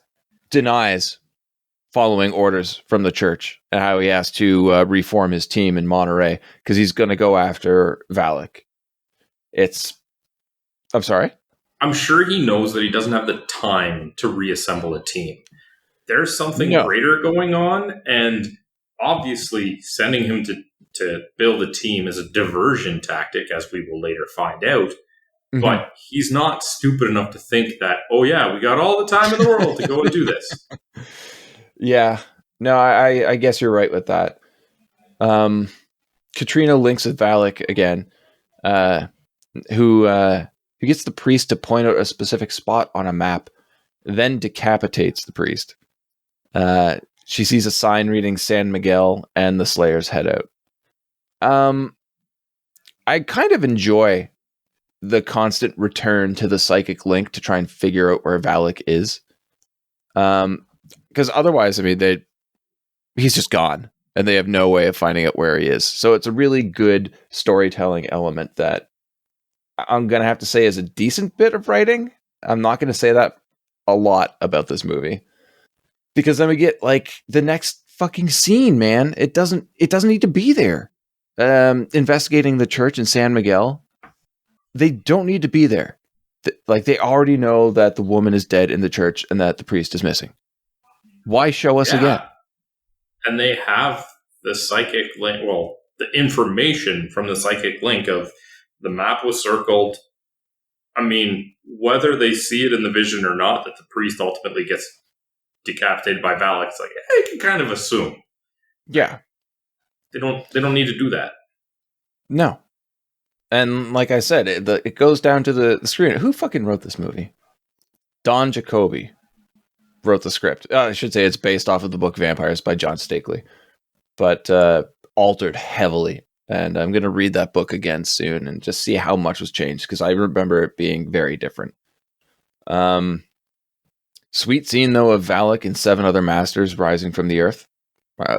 denies following orders from the church and how he has to reform his team in Monterey because he's going to go after Valak. I'm sorry? I'm sure he knows that he doesn't have the time to reassemble a team. There's something greater going on, and obviously sending him to build a team is a diversion tactic, as we will later find out. Mm-hmm. But he's not stupid enough to think that, oh yeah, we got all the time in the world to go and do this. Yeah. No, I guess you're right with that. Katrina links with Valak again, who gets the priest to point out a specific spot on a map, then decapitates the priest. She sees a sign reading San Miguel, and the Slayers head out. I kind of enjoy the constant return to the psychic link to try and figure out where Valak is. Because otherwise, I mean, he's just gone, and they have no way of finding out where he is. So it's a really good storytelling element that I'm going to have to say is a decent bit of writing. I'm not going to say that a lot about this movie. Because then we get, like, the next fucking scene, man. It doesn't need to be there. Investigating the church in San Miguel. They don't need to be there. They already know that the woman is dead in the church and that the priest is missing. Why show us again? And they have the psychic link, well, the information from the psychic link of the map was circled. I mean, whether they see it in the vision or not, that the priest ultimately gets decapitated by Valak, it's like, you can kind of assume. Yeah. They don't need to do that. No. And like I said, it goes down to the screen. Who fucking wrote this movie? Don Jakoby wrote the script. I should say it's based off of the book Vampires by John Steakley, but altered heavily. And I'm going to read that book again soon and just see how much was changed, because I remember it being very different. Sweet scene, though, of Valak and 7 other masters rising from the earth.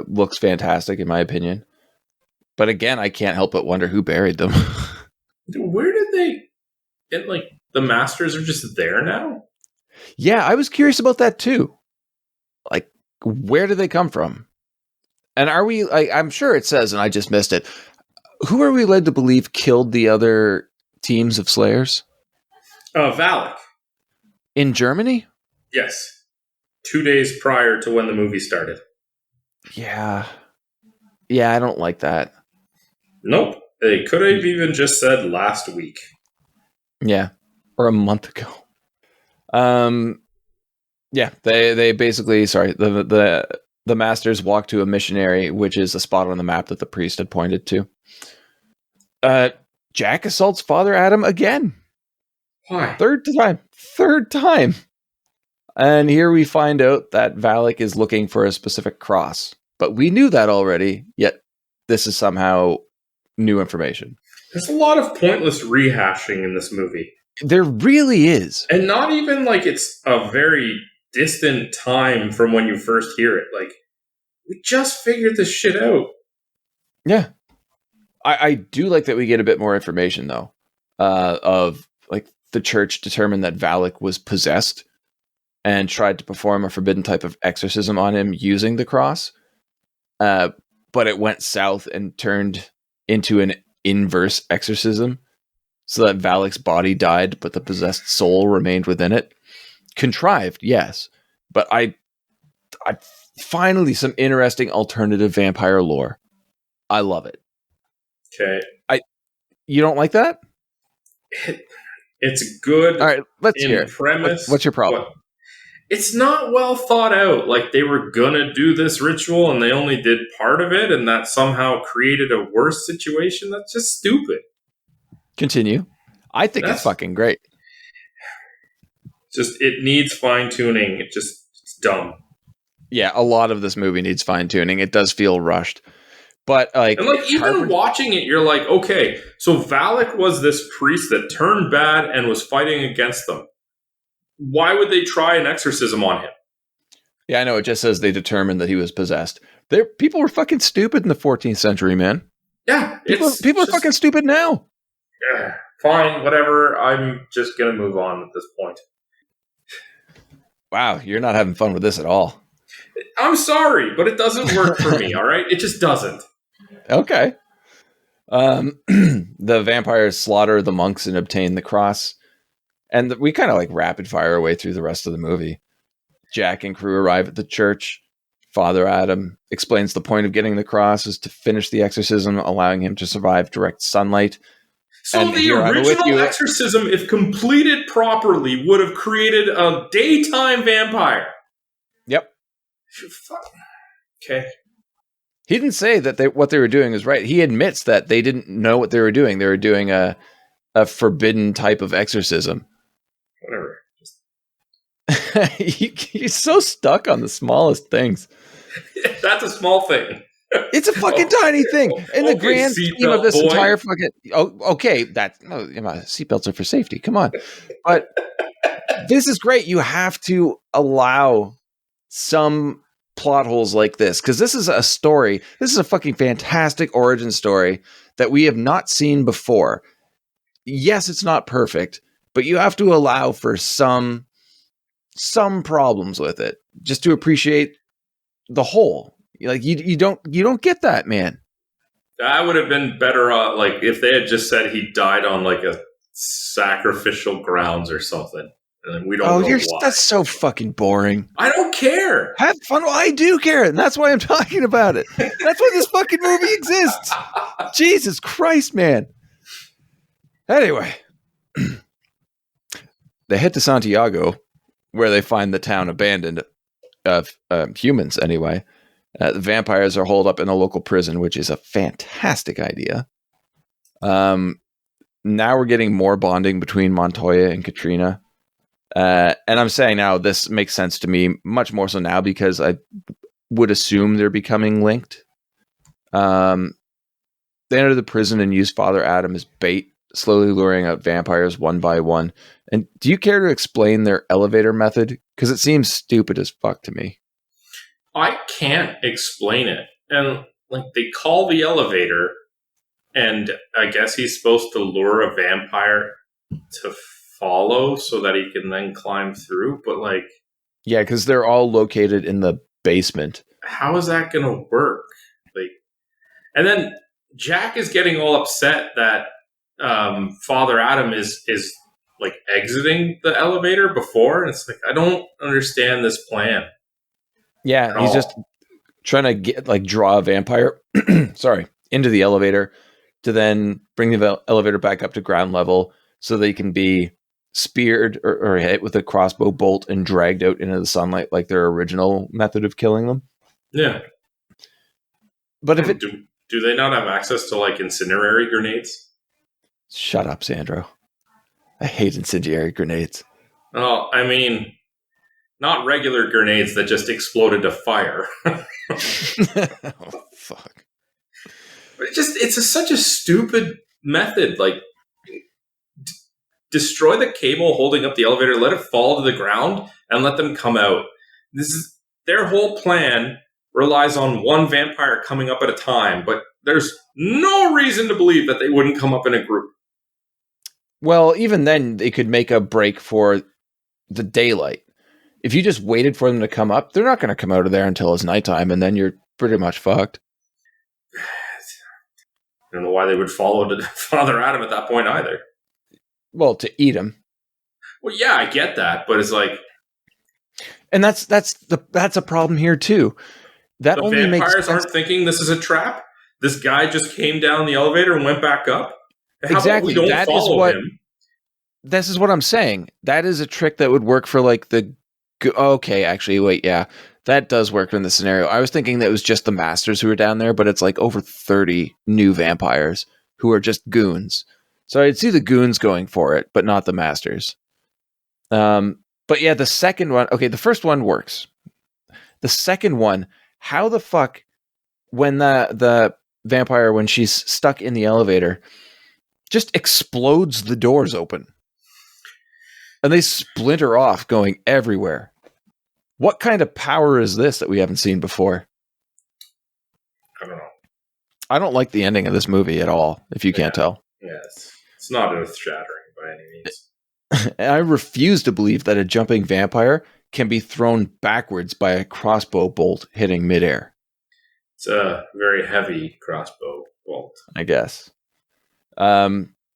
Looks fantastic, in my opinion. But again, I can't help but wonder who buried them. Where did they... the masters are just there now? Yeah, I was curious about that too. Like, where did they come from? And are we... I'm sure it says, and I just missed it. Who are we led to believe killed the other teams of Slayers? Valak. In Germany? Yes. 2 days prior to when the movie started. Yeah. Yeah, I don't like that. Nope. They could have even just said last week. Yeah. Or a month ago. Yeah, they basically, the masters walk to a missionary, which is a spot on the map that the priest had pointed to. Jack assaults Father Adam again. Why? Third time. And here we find out that Valak is looking for a specific cross. But we knew that already, yet this is somehow new information. There's a lot of pointless rehashing in this movie. There really is. And not even like it's a very distant time from when you first hear it. Like, we just figured this shit out. Yeah. I do like that we get a bit more information, though, of like the church determined that Valak was possessed and tried to perform a forbidden type of exorcism on him using the cross. But it went south and turned into an inverse exorcism so that Valak's body died, but the possessed soul remained within it. Contrived, yes. But I finally some interesting alternative vampire lore. I love it. Okay. You don't like that? It's good. All right, let's hear it. Premise. What's your problem? It's not well thought out. Like, they were gonna do this ritual and they only did part of it, and that somehow created a worse situation. That's just stupid. Continue. I think it's fucking great. Just, it needs fine-tuning. It's dumb. Yeah, a lot of this movie needs fine-tuning. It does feel rushed. But, like... And, like, even watching it, you're like, okay, so Valak was this priest that turned bad and was fighting against them. Why would they try an exorcism on him? Yeah, I know. It just says they determined that he was possessed. People were fucking stupid in the 14th century, man. Yeah. People are fucking stupid now. Yeah, fine, whatever. I'm just going to move on at this point. Wow, you're not having fun with this at all. I'm sorry, but it doesn't work for me, all right? It just doesn't. Okay. The vampires slaughter the monks and obtain the cross. And we kind of like rapid fire our way through the rest of the movie. Jack and crew arrive at the church. Father Adam explains the point of getting the cross is to finish the exorcism, allowing him to survive direct sunlight. So and the original exorcism, if completed properly, would have created a daytime vampire. Yep. Okay. He didn't say that what they were doing is right. He admits that they didn't know what they were doing. They were doing a forbidden type of exorcism. Whatever. You're so stuck on the smallest things. That's a small thing. It's a fucking tiny thing. In the grand scheme of this entire fucking... Oh, okay, seatbelts are for safety. Come on. But this is great. You have to allow some plot holes like this, because this is a story. This is a fucking fantastic origin story that we have not seen before. Yes, it's not perfect, but you have to allow for some problems with it just to appreciate the whole. Like you don't get that, man. That would have been better, like if they had just said he died on like a sacrificial grounds or something, and we don't know why. That's so fucking boring. I don't care. Have fun. Well, I do care, and that's why I'm talking about it. That's why this fucking movie exists. Jesus Christ, man. Anyway, they head to Santiago, where they find the town abandoned of humans anyway. The vampires are holed up in a local prison, which is a fantastic idea. Now we're getting more bonding between Montoya and Katrina. And I'm saying now this makes sense to me much more so now because I would assume they're becoming linked. They enter the prison and use Father Adam as bait, slowly luring out vampires one by one. And do you care to explain their elevator method? Because it seems stupid as fuck to me. I can't explain it. And like they call the elevator, and I guess he's supposed to lure a vampire to follow so that he can then climb through. But like, yeah, because they're all located in the basement. How is that going to work? Like, and then Jack is getting all upset that Father Adam is like exiting the elevator before, and it's like I don't understand this plan. Yeah, he's just trying to get draw a vampire, into the elevator to then bring the elevator back up to ground level so they can be speared or hit with a crossbow bolt and dragged out into the sunlight like their original method of killing them. Yeah, but if it do they not have access to like incendiary grenades? Shut up, Sandro. I hate incendiary grenades. Oh, I mean, not regular grenades that just explode into fire. Oh, fuck. But it's such a stupid method. Like, destroy the cable holding up the elevator, let it fall to the ground, and let them come out. This is their whole plan relies on one vampire coming up at a time, but there's no reason to believe that they wouldn't come up in a group. Well, even then, they could make a break for the daylight. If you just waited for them to come up, they're not going to come out of there until it's nighttime, and then you're pretty much fucked. I don't know why they would follow Father Adam at that point either. Well, to eat him. Well, yeah, I get that, but it's like, and that's a problem here too. That the only vampires makes sense. aren't thinking this is a trap. This guy just came down the elevator and went back up. How exactly. about we don't follow him? This is what I'm saying. That is a trick that would work for like the. Okay, actually, wait, yeah, that does work in the scenario. I was thinking that it was just the masters who were down there, but it's like over 30 new vampires who are just goons. So I'd see the goons going for it, but not the masters. But yeah, the second one. Okay, the first one works. The second one, how the fuck when the vampire, when she's stuck in the elevator, just explodes the doors open. And they splinter off going everywhere. What kind of power is this that we haven't seen before? I don't know. I don't like the ending of this movie at all, if you can't tell. Yeah, it's not earth-shattering by any means. I refuse to believe that a jumping vampire can be thrown backwards by a crossbow bolt hitting midair. It's a very heavy crossbow bolt, I guess.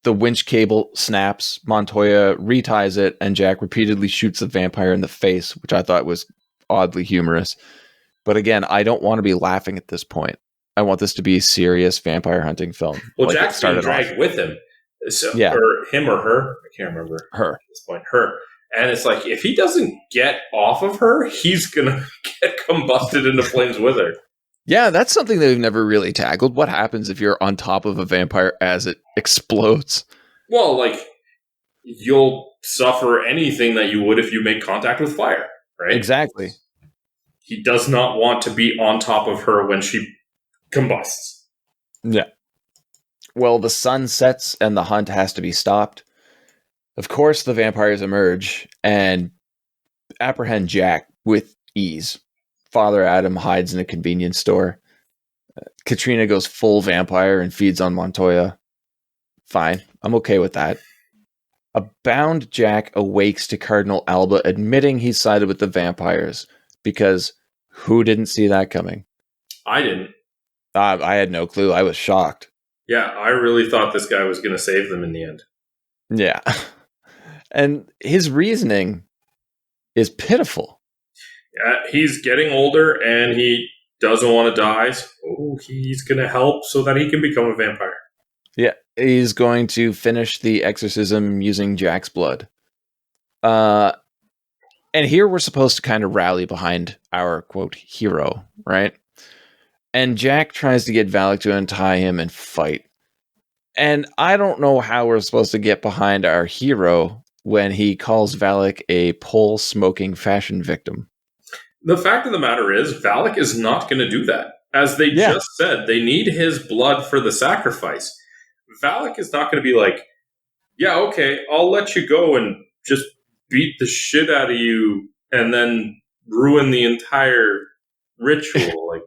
The winch cable snaps, Montoya reties it, and Jack repeatedly shoots the vampire in the face, which I thought was oddly humorous. But again, I don't want to be laughing at this point. I want this to be a serious vampire hunting film. Well, like Jack's being dragged with him. So, yeah. Or him or her. I can't remember. Her. At this point. Her. And it's like, if he doesn't get off of her, he's going to get combusted into flames with her. Yeah, that's something that we've never really tackled. What happens if you're on top of a vampire as it explodes? Well, like, you'll suffer anything that you would if you make contact with fire, right? Exactly. He does not want to be on top of her when she combusts. Yeah. Well, the sun sets and the hunt has to be stopped. Of course, the vampires emerge and apprehend Jack with ease. Father Adam hides in a convenience store. Katrina goes full vampire and feeds on Montoya. Fine, I'm okay with that. A bound Jack awakes to Cardinal Alba admitting he sided with the vampires, because who didn't see that coming? I didn't. I had no clue. I was shocked. Yeah, I really thought this guy was going to save them in the end. Yeah. And his reasoning is pitiful. Yeah, he's getting older and he doesn't want to die. So he's going to help so that he can become a vampire. Yeah, he's going to finish the exorcism using Jack's blood. And here we're supposed to kind of rally behind our, quote, hero, right? And Jack tries to get Valak to untie him and fight. And I don't know how we're supposed to get behind our hero when he calls Valak a pole-smoking fashion victim. The fact of the matter is, Valak is not going to do that. As they just said, they need his blood for the sacrifice. Valak is not going to be like, yeah, okay, I'll let you go and just beat the shit out of you and then ruin the entire ritual. Like,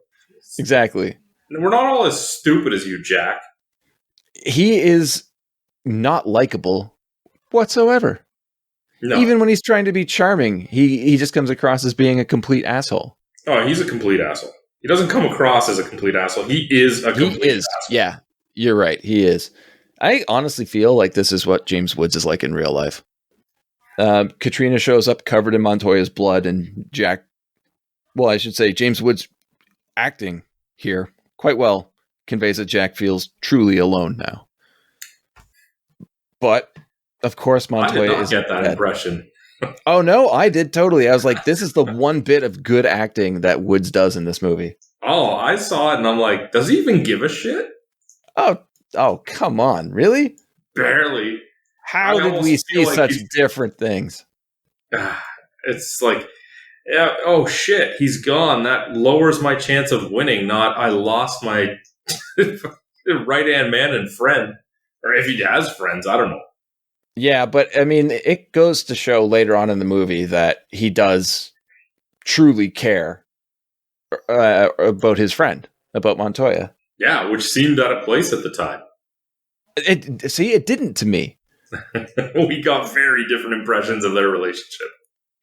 exactly. We're not all as stupid as you, Jack. He is not likable whatsoever. No. Even when he's trying to be charming, he just comes across as being a complete asshole. Oh, he's a complete asshole. He doesn't come across as a complete asshole. He is a complete asshole. Yeah, you're right. He is. I honestly feel like this is what James Woods is like in real life. Katrina shows up covered in Montoya's blood, and Jack... Well, I should say James Woods acting here quite well conveys that Jack feels truly alone now. But... Of course, Montoya I did not get that impression. Oh, no, I did totally. I was like, this is the one bit of good acting that Woods does in this movie. Oh, I saw it and I'm like, does he even give a shit? Oh, come on. Really? Barely. How did we see such different things? It's like, yeah, oh shit, he's gone. That lowers my chance of winning, not I lost my right-hand man and friend. Or if he has friends, I don't know. Yeah, but I mean, it goes to show later on in the movie that he does truly care about his friend, about Montoya. Yeah, which seemed out of place at the time. It didn't to me. We got very different impressions of their relationship.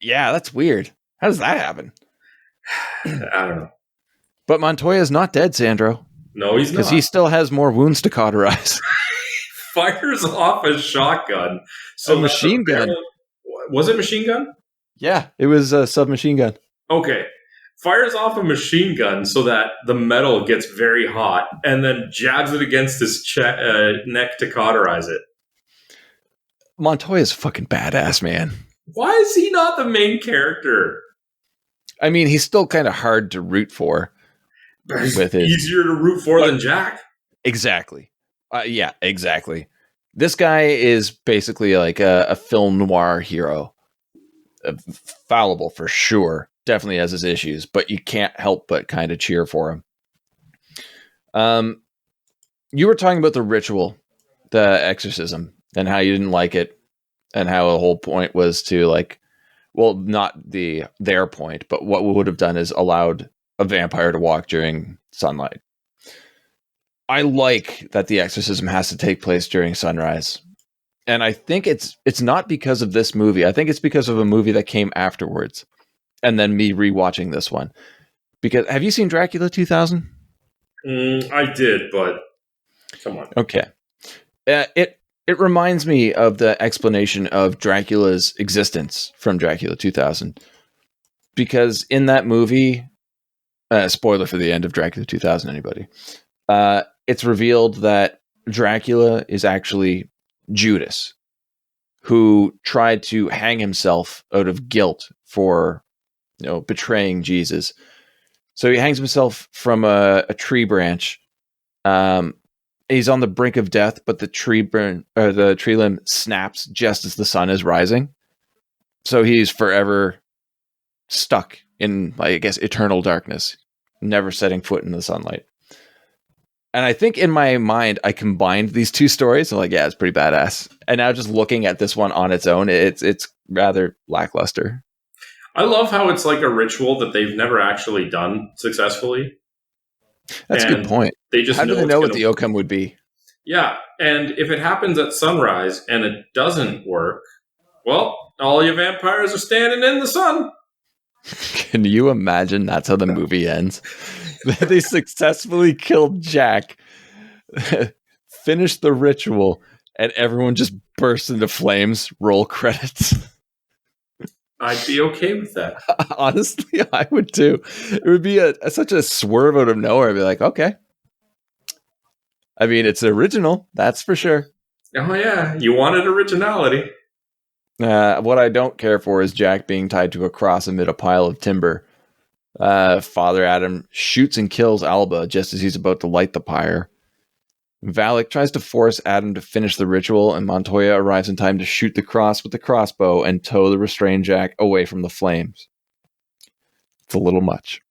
Yeah, that's weird. How does that happen? I don't know. But Montoya's not dead, Sandro. No, he's not. Because he still has more wounds to cauterize. Fires off a shotgun. So a machine gun. Was it machine gun? Yeah, it was a submachine gun. Okay. Fires off a machine gun so that the metal gets very hot and then jabs it against his neck to cauterize it. Montoya's fucking badass, man. Why is he not the main character? I mean, he's still kind of hard to root for. Easier to root for than Jack. Exactly. Yeah, exactly. This guy is basically like a film noir hero. Fallible for sure. Definitely has his issues, but you can't help but kind of cheer for him. You were talking about the ritual, the exorcism, and how you didn't like it, and how the whole point was to like, well, not their point, but what we would have done is allowed a vampire to walk during sunlight. I like that the exorcism has to take place during sunrise. And I think it's not because of this movie. I think it's because of a movie that came afterwards. And then me rewatching this one. Because have you seen Dracula 2000? I did, but come on. Okay. It reminds me of the explanation of Dracula's existence from Dracula 2000. Because in that movie, spoiler for the end of Dracula 2000, anybody? It's revealed that Dracula is actually Judas, who tried to hang himself out of guilt for, betraying Jesus. So he hangs himself from a tree branch. He's on the brink of death, but the tree limb snaps just as the sun is rising. So he's forever stuck in, I guess, eternal darkness, never setting foot in the sunlight. And I think in my mind, I combined these two stories. I'm like, yeah, it's pretty badass. And now just looking at this one on its own, it's rather lackluster. I love how it's like a ritual that they've never actually done successfully. That's a good point. They just how do they know what the outcome would be? Yeah, and if it happens at sunrise and it doesn't work, well, all you vampires are standing in the sun. Can you imagine that's how the movie ends? They successfully killed Jack, finished the ritual, and everyone just bursts into flames. Roll credits. I'd be okay with that. Honestly, I would too. It would be such a swerve out of nowhere. I'd be like, okay. I mean, it's original, that's for sure. Oh yeah, you wanted originality. What I don't care for is Jack being tied to a cross amid a pile of timber Father Adam shoots and kills Alba just as he's about to light the pyre. Valak tries to force Adam to finish the ritual, and Montoya arrives in time to shoot the cross with the crossbow and tow the restrained Jack away from the flames. It's a little much.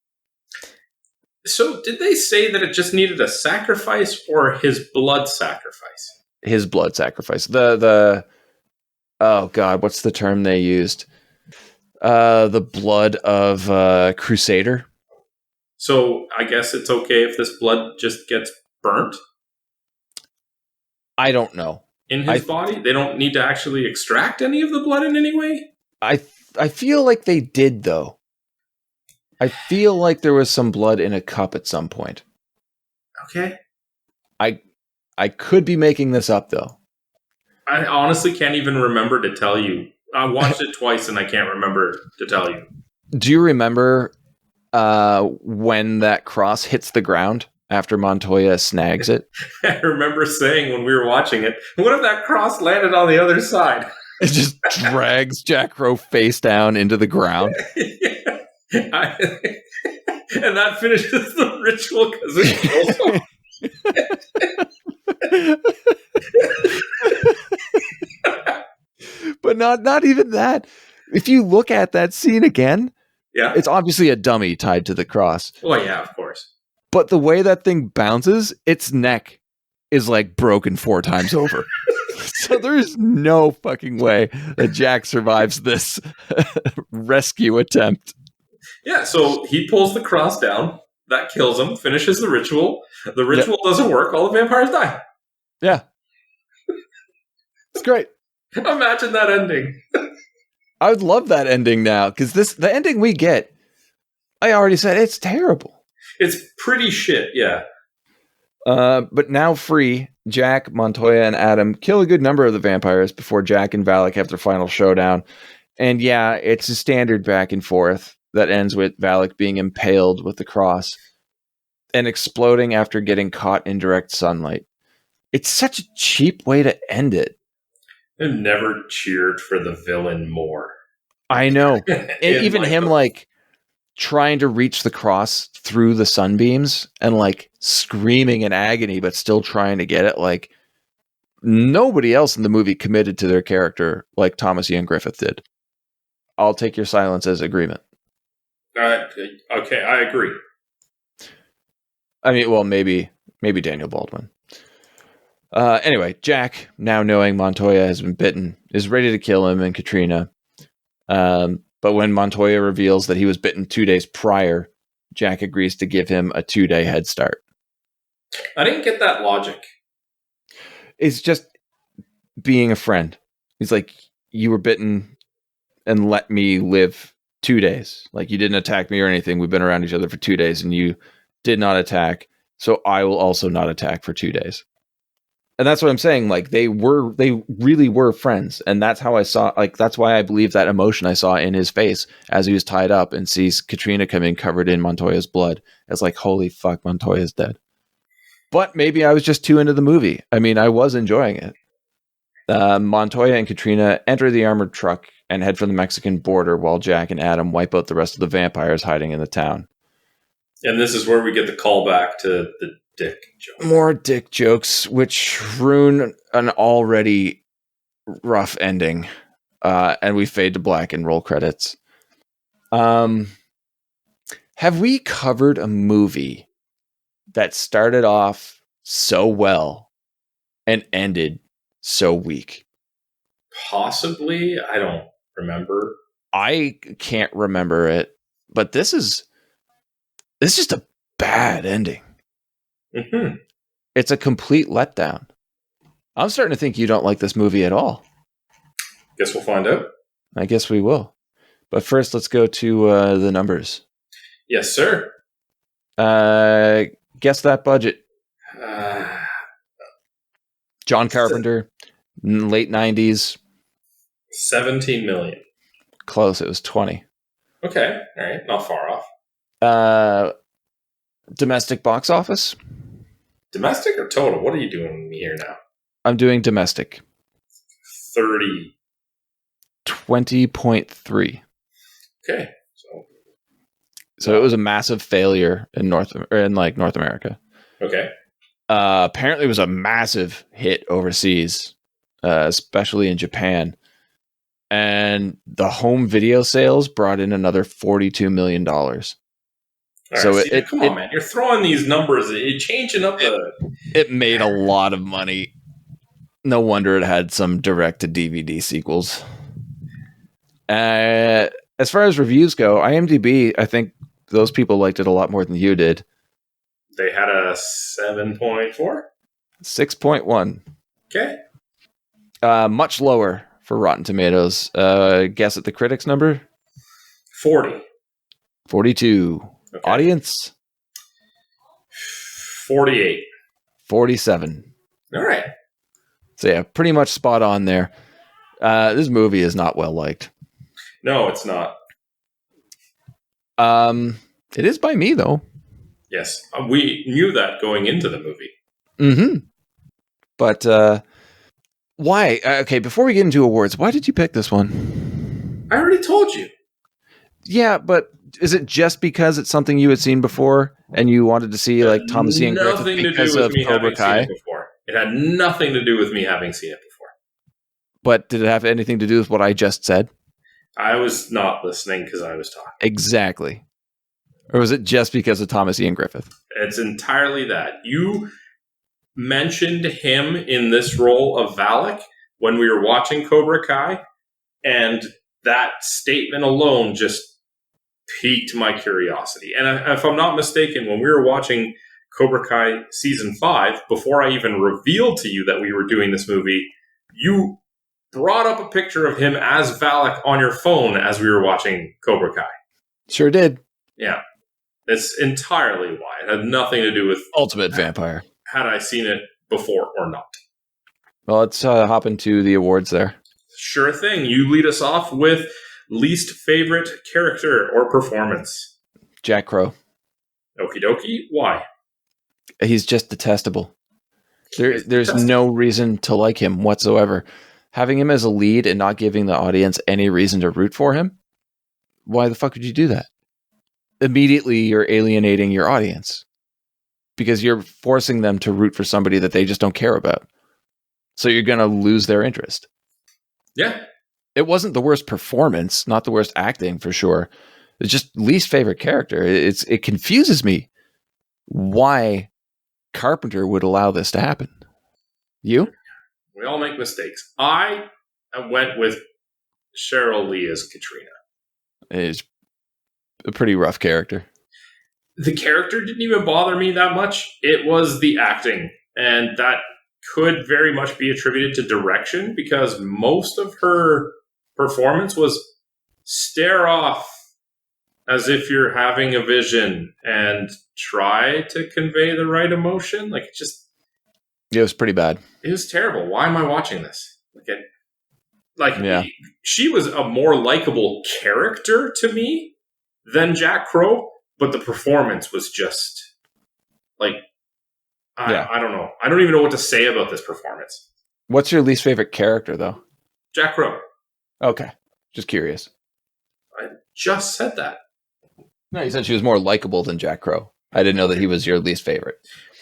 So, did they say that it just needed a sacrifice or his blood sacrifice? His blood sacrifice. The oh god, what's the term they used? The blood of Crusader. So, I guess it's okay if this blood just gets burnt? I don't know. In his body? They don't need to actually extract any of the blood in any way? I feel like they did, though. I feel like there was some blood in a cup at some point. Okay. I could be making this up, though. I honestly can't even remember to tell you. I watched it twice and I can't remember to tell you. Do you remember when that cross hits the ground after Montoya snags it? I remember saying when we were watching it, what if that cross landed on the other side? It just drags Jack Crow face down into the ground. And that finishes the ritual because it kills him. But not even that. If you look at that scene again, yeah, it's obviously a dummy tied to the cross. Well, yeah, of course. But the way that thing bounces, its neck is like broken 4 times over. So there's no fucking way that Jack survives this rescue attempt. Yeah, so he pulls the cross down. That kills him, finishes the ritual. The ritual doesn't work. All the vampires die. Yeah. It's great. Imagine that ending. I would love that ending now, because the ending we get, I already said, it's terrible. It's pretty shit, yeah. But now free, Jack, Montoya, and Adam kill a good number of the vampires before Jack and Valak have their final showdown. And yeah, it's a standard back and forth that ends with Valak being impaled with the cross and exploding after getting caught in direct sunlight. It's such a cheap way to end it. I've never cheered for the villain more. I know. Even him, like, trying to reach the cross through the sunbeams and, like, screaming in agony, but still trying to get it. Like, nobody else in the movie committed to their character like Thomas Ian Griffith did. I'll take your silence as agreement. Okay, I agree. I mean, well, maybe Daniel Baldwin. Anyway, Jack, now knowing Montoya has been bitten, is ready to kill him and Katrina. But when Montoya reveals that he was bitten 2 days prior, Jack agrees to give him a 2-day head start. I didn't get that logic. It's just being a friend. He's like, you were bitten and let me live 2 days. Like, you didn't attack me or anything. We've been around each other for 2 days and you did not attack. So I will also not attack for 2 days. And that's what I'm saying. Like, they really were friends. And that's how I saw, like, that's why I believe that emotion I saw in his face as he was tied up and sees Katrina come in covered in Montoya's blood. It's like, holy fuck, Montoya's dead. But maybe I was just too into the movie. I mean, I was enjoying it. Montoya and Katrina enter the armored truck and head for the Mexican border while Jack and Adam wipe out the rest of the vampires hiding in the town. And this is where we get the callback to the dick joke. More dick jokes, which ruin an already rough ending. And we fade to black and roll credits. Have we covered a movie that started off so well and ended so weak? Possibly. I don't remember. I can't remember it, but this is just a bad ending. Mm-hmm. It's a complete letdown. I'm starting to think you don't like this movie at all. Guess we'll find out. I guess we will. But first, let's go to the numbers. Yes, sir. Guess that budget. John Carpenter, late 90s. 17 million. Close, it was 20. Okay, all right, not far off. Domestic box office? Domestic or total? What are you doing here now? I'm doing domestic. 30. 20.3. Okay, so So it was a massive failure in North America. Okay. Apparently, it was a massive hit overseas, especially in Japan. And the home video sales brought in another $42 million. So come on, man, you're throwing these numbers. You're changing up it made a lot of money. No wonder it had some direct-to-DVD sequels. As far as reviews go, IMDb, I think those people liked it a lot more than you did. They had a 7.4? 6.1. Okay. Much lower for Rotten Tomatoes. Guess at the critics number? 40. 42. Okay. Audience? 48. 47. All right. So yeah, pretty much spot on there. This movie is not well liked. No, it's not. It is by me though. Yes, we knew that going into the movie. Mm-hmm. But why? Okay, before we get into awards, why did you pick this one? I already told you. Yeah, but is it just because it's something you had seen before and you wanted to see like Thomas Ian Griffith because of Cobra Kai? It had nothing to do with me having seen it before. But did it have anything to do with what I just said? I was not listening because I was talking. Exactly. Or was it just because of Thomas Ian Griffith? It's entirely that. You mentioned him in this role of Valak when we were watching Cobra Kai, and that statement alone just piqued my curiosity. And if I'm not mistaken, when we were watching Cobra Kai Season 5, before I even revealed to you that we were doing this movie, you brought up a picture of him as Valak on your phone as we were watching Cobra Kai. Sure did. Yeah. That's entirely why. It had nothing to do with Ultimate Vampire. Had I seen it before or not. Well, let's hop into the awards there. Sure thing. You lead us off with least favorite character or performance. Jack Crow. Okie dokie. Why? He's just detestable. There's no reason to like him whatsoever. Having him as a lead and not giving the audience any reason to root for him? Why the fuck would you do that? Immediately, you're alienating your audience because you're forcing them to root for somebody that they just don't care about. So you're going to lose their interest. Yeah. It wasn't the worst performance, not the worst acting for sure. It's just least favorite character. It confuses me why Carpenter would allow this to happen. You? We all make mistakes. I went with Sheryl Lee as Katrina. It's a pretty rough character. The character didn't even bother me that much. It was the acting. And that could very much be attributed to direction because most of her performance was stare off as if you're having a vision and try to convey the right emotion. Like, It was pretty bad. It was terrible. Why am I watching this? She was a more likable character to me than Jack Crow, but the performance was just I don't know. I don't even know what to say about this performance. What's your least favorite character, though? Jack Crow. Okay. Just curious. I just said that. No, you said she was more likable than Jack Crow. I didn't know that he was your least favorite.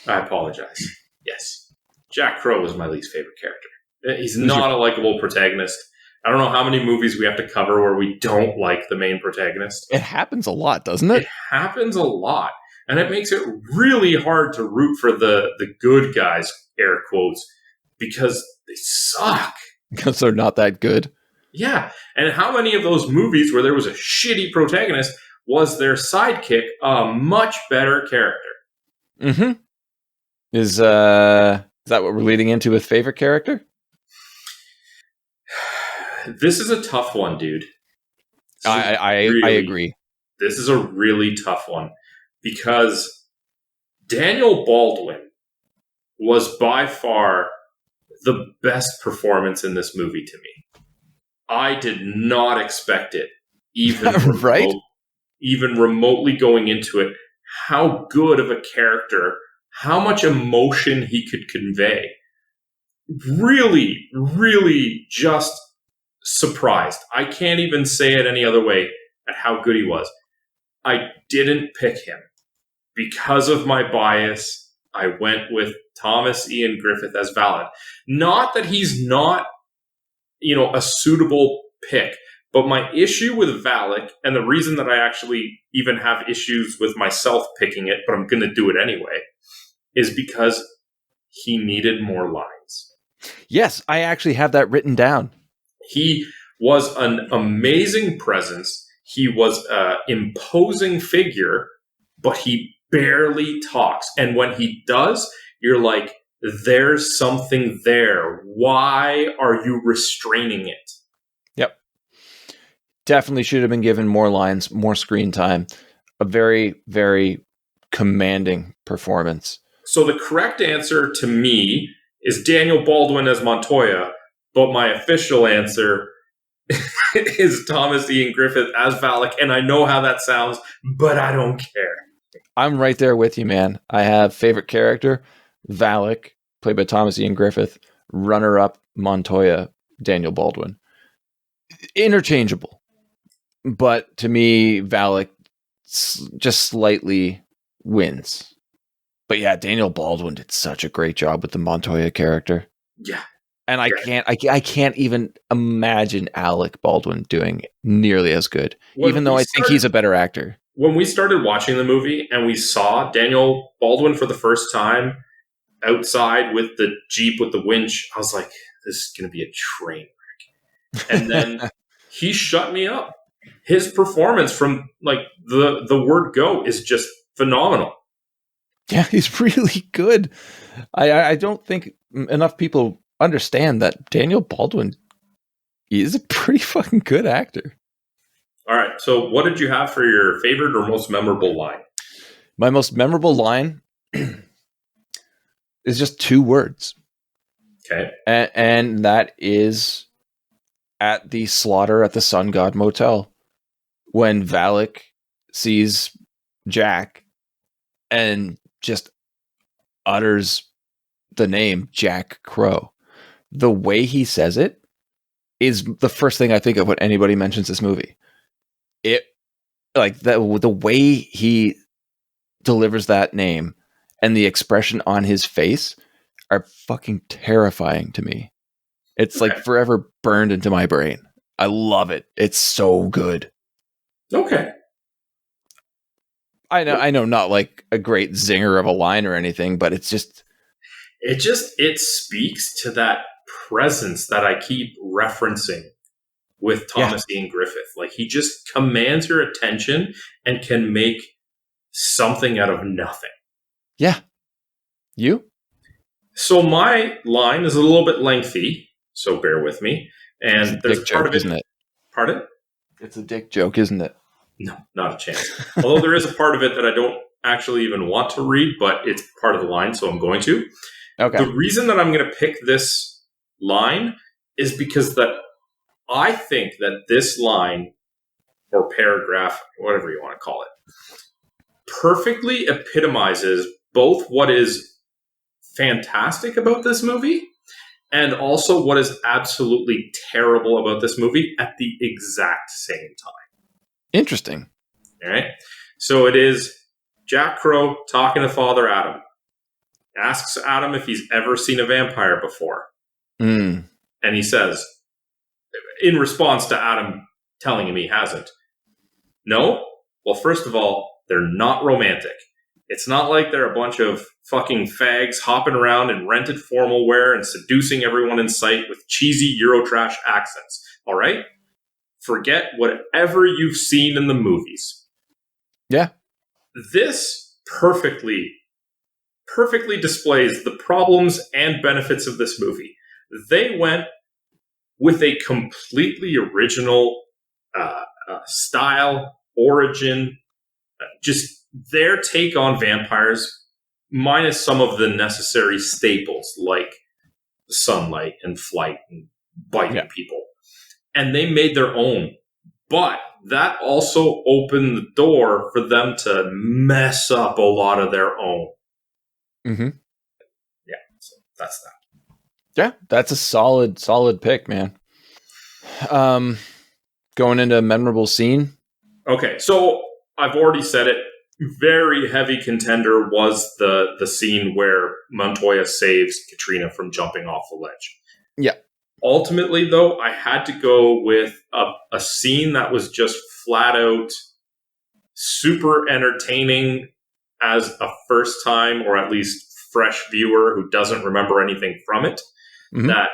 I apologize. Yes. Jack Crow is my least favorite character. He's not a likable protagonist. I don't know how many movies we have to cover where we don't like the main protagonist. It happens a lot, doesn't it? It happens a lot. And it makes it really hard to root for the good guys, air quotes, because they suck. Because they're not that good. Yeah. And how many of those movies where there was a shitty protagonist was their sidekick a much better character? Mm-hmm. Is that what we're leading into with favorite character? This is a tough one, dude. I agree. This is a really tough one because Daniel Baldwin was by far the best performance in this movie to me. I did not expect it, even right? Even remotely going into it, how good of a character, how much emotion he could convey. Really, really just surprised. I can't even say it any other way at how good he was. I didn't pick him. Because of my bias, I went with Thomas Ian Griffith as Valak. Not that he's not, a suitable pick, but my issue with Valak, and the reason that I actually even have issues with myself picking it, but I'm going to do it anyway, is because he needed more lines. Yes, I actually have that written down. He was an amazing presence. He was an imposing figure, but he barely talks. And when he does, you're like, there's something there. Why are you restraining it? Yep. Definitely should have been given more lines, more screen time. A very, very commanding performance. So the correct answer to me is Daniel Baldwin as Montoya, but my official answer is Thomas Ian Griffith as Valak, and I know how that sounds, but I don't care. I'm right there with you, man. I have favorite character, Valak, played by Thomas Ian Griffith. Runner-up, Montoya, Daniel Baldwin. Interchangeable. But to me, Valak just slightly wins. But yeah, Daniel Baldwin did such a great job with the Montoya character. Yeah. And I can't even imagine Alec Baldwin doing nearly as good, even though I think he's a better actor. When we started watching the movie and we saw Daniel Baldwin for the first time outside with the Jeep with the winch, I was like, this is going to be a train wreck. And then he shut me up. His performance from like the word go is just phenomenal. Yeah, he's really good. I don't think enough people understand that Daniel Baldwin is a pretty fucking good actor. All right. So what did you have for your favorite or most memorable line? My most memorable line is just 2 words. Okay. And that is at the slaughter at the Sun God Motel when Valak sees Jack and just utters the name Jack Crow. The way he says it is the first thing I think of when anybody mentions this movie. It like the way he delivers that name and the expression on his face are fucking terrifying to me. It's like forever burned into my brain. I love it. It's so good. Okay. I know not like a great zinger of a line or anything, but it's just it speaks to that presence that I keep referencing with Thomas Ian Griffith. Like he just commands your attention and can make something out of nothing. Yeah. You? So my line is a little bit lengthy, so bear with me. And there's a part of it, isn't it? Pardon? It's a dick joke, isn't it? No, not a chance. Although there is a part of it that I don't actually even want to read, but it's part of the line, so I'm going to. Okay. The reason that I'm going to pick this line is because that I think that this line, or paragraph, whatever you want to call it, perfectly epitomizes both what is fantastic about this movie and also what is absolutely terrible about this movie at the exact same time. Interesting. All right. So it is Jack Crow talking to Father Adam. Asks Adam if he's ever seen a vampire before. Mm. And he says, in response to Adam telling him he hasn't, no? Well, first of all, they're not romantic. It's not like they're a bunch of fucking fags hopping around in rented formal wear and seducing everyone in sight with cheesy Eurotrash accents. All right? Forget whatever you've seen in the movies. Yeah. This perfectly displays the problems and benefits of this movie. They went with a completely original style, origin, just their take on vampires, minus some of the necessary staples like sunlight and flight and biting people. And they made their own. But that also opened the door for them to mess up a lot of their own. Mm-hmm. Yeah, so that's that. Yeah, that's a solid pick, man. Going into a memorable scene. Okay, so I've already said it. Very heavy contender was the scene where Montoya saves Katrina from jumping off the ledge. Yeah. Ultimately, though, I had to go with a scene that was just flat out super entertaining as a first time, or at least fresh viewer who doesn't remember anything from it. Mm-hmm. That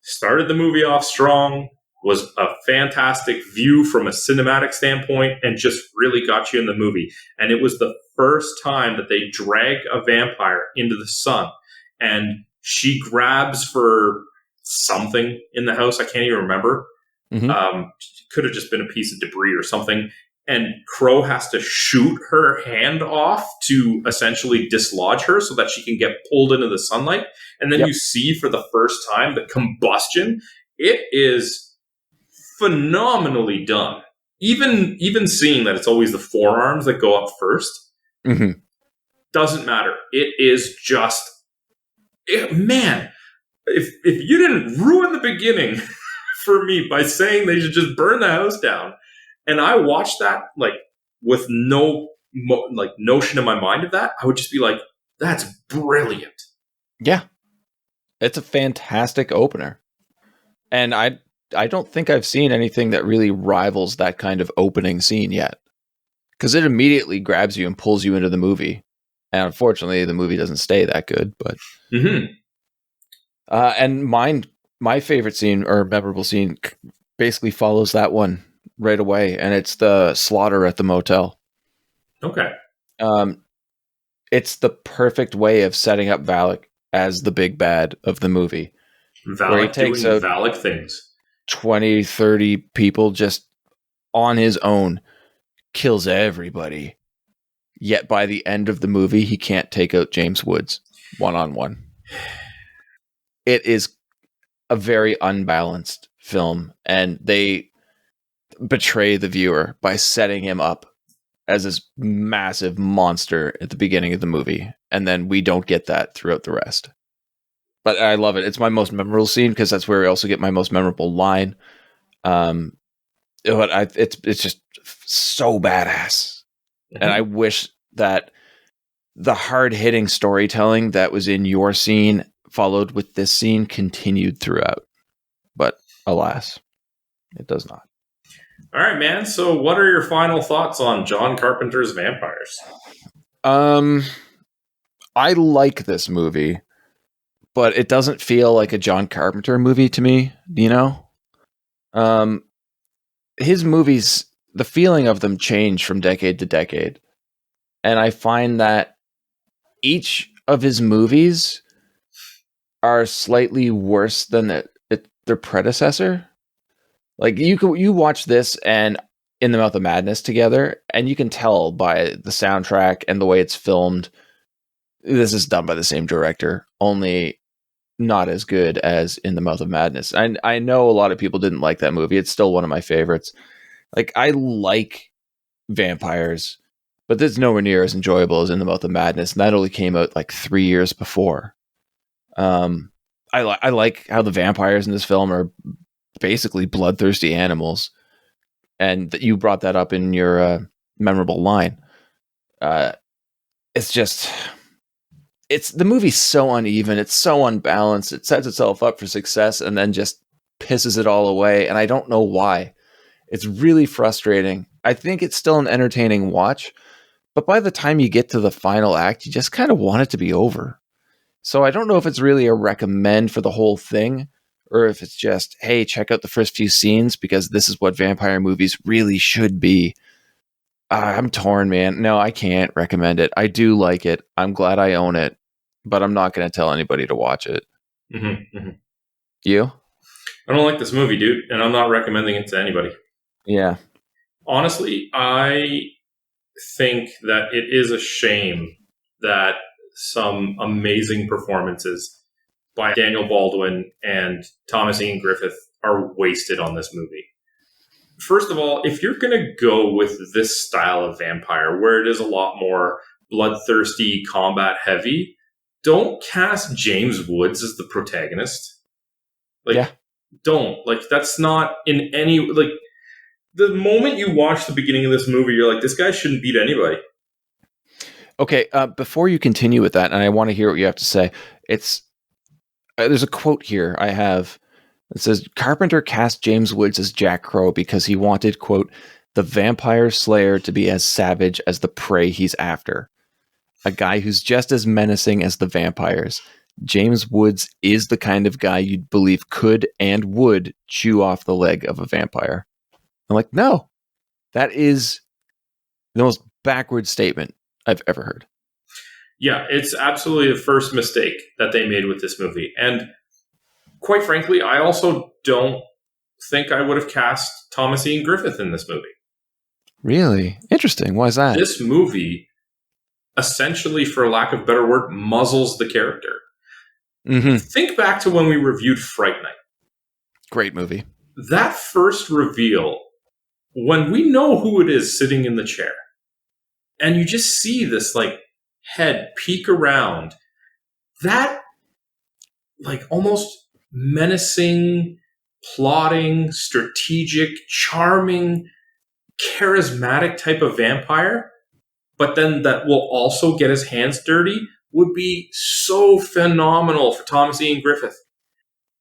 started the movie off strong, was a fantastic view from a cinematic standpoint, and just really got you in the movie. And it was the first time that they drag a vampire into the sun, and she grabs for something in the house. I can't even remember. Mm-hmm. Could have just been a piece of debris or something. And Crow has to shoot her hand off to essentially dislodge her so that she can get pulled into the sunlight. And then you see for the first time the combustion. It is phenomenally done. Even seeing that it's always the forearms that go up first, mm-hmm. doesn't matter. It is just, man, if you didn't ruin the beginning for me by saying they should just burn the house down, and I watched that like with no notion in my mind of that, I would just be like, that's brilliant. Yeah. It's a fantastic opener. And I don't think I've seen anything that really rivals that kind of opening scene yet. Because it immediately grabs you and pulls you into the movie. And unfortunately, the movie doesn't stay that good. But mm-hmm. And my favorite scene or memorable scene basically follows that one right away. And it's the slaughter at the motel. Okay. It's the perfect way of setting up Valak as the big bad of the movie. Valak takes doing Valak things. 20, 30 people just on his own, kills everybody. Yet by the end of the movie, he can't take out James Woods one-on-one. It is a very unbalanced film, and they betray the viewer by setting him up as this massive monster at the beginning of the movie, and then we don't get that throughout the rest. But I love it. It's my most memorable scene because that's where I also get my most memorable line. It's just so badass. Mm-hmm. And I wish that the hard-hitting storytelling that was in your scene followed with this scene continued throughout. But alas, it does not. All right, man. So what are your final thoughts on John Carpenter's Vampires? I like this movie, but it doesn't feel like a John Carpenter movie to me, you know? His movies, the feeling of them change from decade to decade. And I find that each of his movies are slightly worse than their predecessor. Like you watch this and In the Mouth of Madness together, and you can tell by the soundtrack and the way it's filmed, this is done by the same director, only not as good as In the Mouth of Madness. I know a lot of people didn't like that movie. It's still one of my favorites. Like, I like vampires, but it's nowhere near as enjoyable as In the Mouth of Madness. And that only came out like 3 years before. I like how the vampires in this film are basically bloodthirsty animals. And that you brought that up in your memorable line. It's just... the movie's so uneven. It's so unbalanced. It sets itself up for success and then just pisses it all away. And I don't know why. It's really frustrating. I think it's still an entertaining watch, but by the time you get to the final act, you just kind of want it to be over. So I don't know if it's really a recommend for the whole thing, or if it's just, hey, check out the first few scenes because this is what vampire movies really should be. I'm torn, man. No, I can't recommend it. I do like it. I'm glad I own it. But I'm not going to tell anybody to watch it. Mm-hmm, mm-hmm. You? I don't like this movie, dude, and I'm not recommending it to anybody. Yeah. Honestly, I think that it is a shame that some amazing performances by Daniel Baldwin and Thomas Ian Griffith are wasted on this movie. First of all, if you're going to go with this style of vampire, where it is a lot more bloodthirsty, combat heavy, don't cast James Woods as the protagonist. Don't. Like, that's not in any... Like, the moment you watch the beginning of this movie, you're like, this guy shouldn't beat anybody. Okay, before you continue with that, and I want to hear what you have to say, there's a quote here I have. It says, Carpenter cast James Woods as Jack Crow because he wanted, quote, the vampire slayer to be as savage as the prey he's after. A guy who's just as menacing as the vampires. James Woods is the kind of guy you'd believe could and would chew off the leg of a vampire. I'm like, no, that is the most backward statement I've ever heard. Yeah, it's absolutely the first mistake that they made with this movie. And quite frankly, I also don't think I would have cast Thomas Ian Griffith in this movie. Really? Interesting. Why is that? This movie, essentially, for lack of a better word, muzzles the character. Mm-hmm. Think back to when we reviewed Fright Night. Great movie. That first reveal, when we know who it is sitting in the chair, and you just see this like head peek around, that like almost menacing, plotting, strategic, charming, charismatic type of vampire, but then that will also get his hands dirty, would be so phenomenal for Thomas Ian Griffith.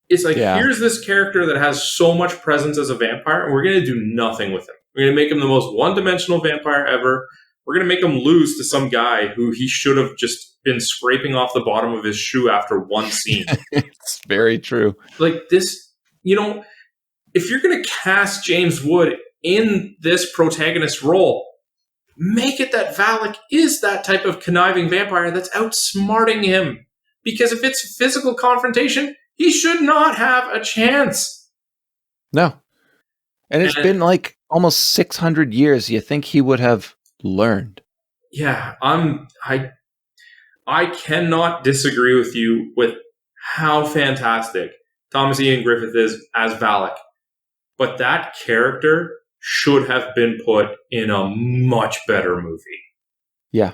It's like, here's this character that has so much presence as a vampire, and we're going to do nothing with him. We're going to make him the most one-dimensional vampire ever. We're going to make him lose to some guy who he should have just been scraping off the bottom of his shoe after one scene. It's very true. Like this, if you're going to cast James Wood in this protagonist role, make it that Valak is that type of conniving vampire that's outsmarting him. Because if it's physical confrontation, he should not have a chance. No. And it's been like almost 600 years. You think he would have learned? Yeah, I cannot disagree with you with how fantastic Thomas Ian Griffith is as Valak. But that character should have been put in a much better movie. Yeah.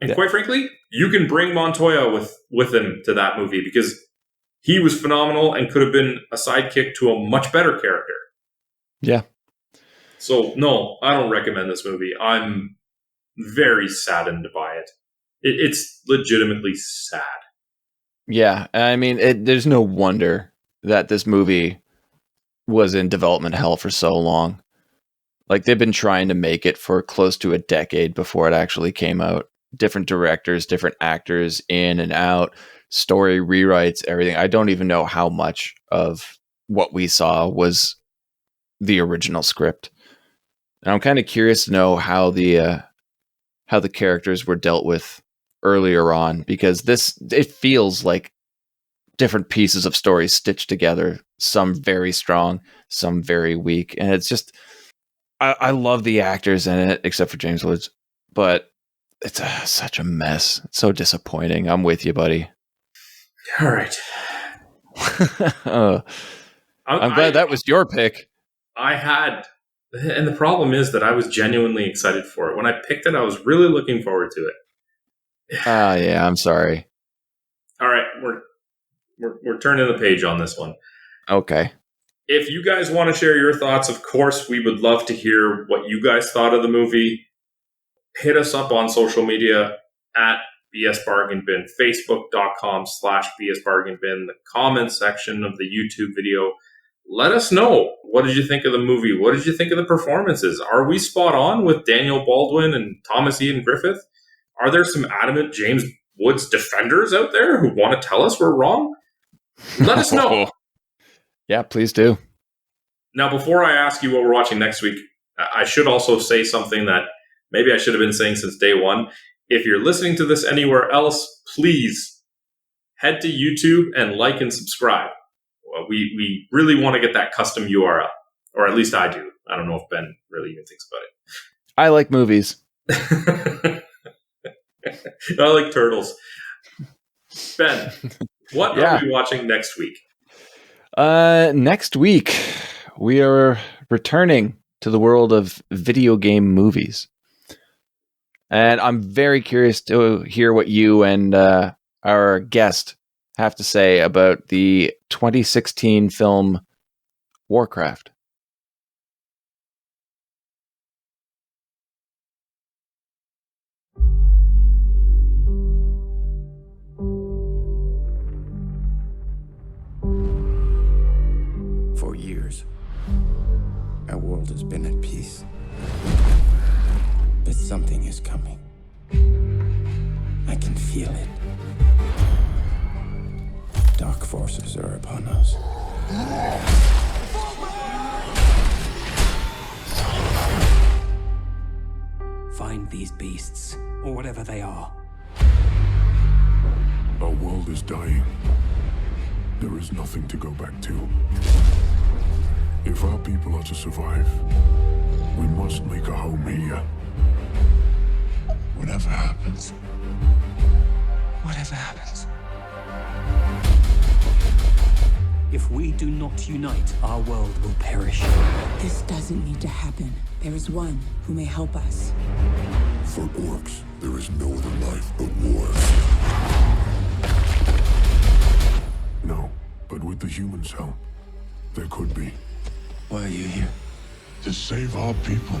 And quite frankly, you can bring Montoya with him to that movie because he was phenomenal and could have been a sidekick to a much better character. Yeah. So, no, I don't recommend this movie. I'm very saddened by it. It's legitimately sad. Yeah. I mean, there's no wonder that this movie was in development hell for so long. Like, they've been trying to make it for close to a decade before it actually came out. Different directors, different actors, in and out, story rewrites, everything. I don't even know how much of what we saw was the original script. And I'm kind of curious to know how the characters were dealt with earlier on, because it feels like different pieces of stories stitched together, some very strong, some very weak. And it's just, I love the actors in it, except for James Woods, but it's such a mess. It's so disappointing. I'm with you, buddy. All right. I'm glad that was your pick. And the problem is that I was genuinely excited for it. When I picked it, I was really looking forward to it. Yeah, I'm sorry. All right, we're turning the page on this one. Okay. If you guys want to share your thoughts, of course, we would love to hear what you guys thought of the movie. Hit us up on social media at BS Bargain Bin, Facebook.com/BS Bargain Bin, the comments section of the YouTube video. Let us know. What did you think of the movie? What did you think of the performances? Are we spot on with Daniel Baldwin and Thomas Ian Griffith? Are there some adamant James Woods defenders out there who want to tell us we're wrong? Let us know. Yeah, please do. Now, before I ask you what we're watching next week, I should also say something that maybe I should have been saying since day one. If you're listening to this anywhere else, please head to YouTube and like and subscribe. We really want to get that custom URL, or at least I do. I don't know if Ben really even thinks about it. I like movies. I like turtles. Ben, what are we watching next week? Next week, we are returning to the world of video game movies. And I'm very curious to hear what you and our guest have to say about the 2016 film Warcraft. years, our world has been at peace. But something is coming. I can feel it. Dark forces are upon us. Find these beasts, or whatever they are. Our world is dying. There is nothing to go back to. If our people are to survive, we must make a home here. Whatever happens. Whatever happens. If we do not unite, our world will perish. This doesn't need to happen. There is one who may help us. For orcs, there is no other life but war. No, but with the humans' help, there could be. Why are you here? To save our people.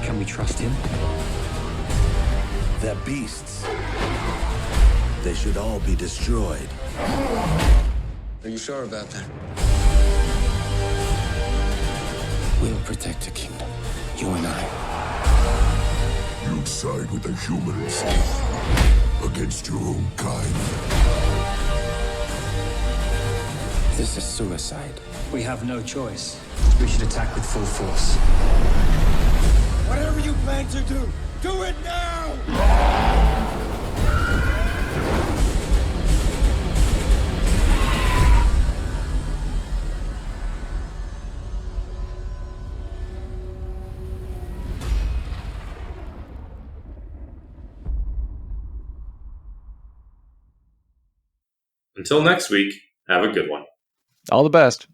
Can we trust him? They're beasts. They should all be destroyed. Are you sure about that? We'll protect the kingdom. You and I. You'd side with the humans against your own kind. This is suicide. We have no choice. We should attack with full force. Whatever you plan to do, do it now! Until next week, have a good one. All the best.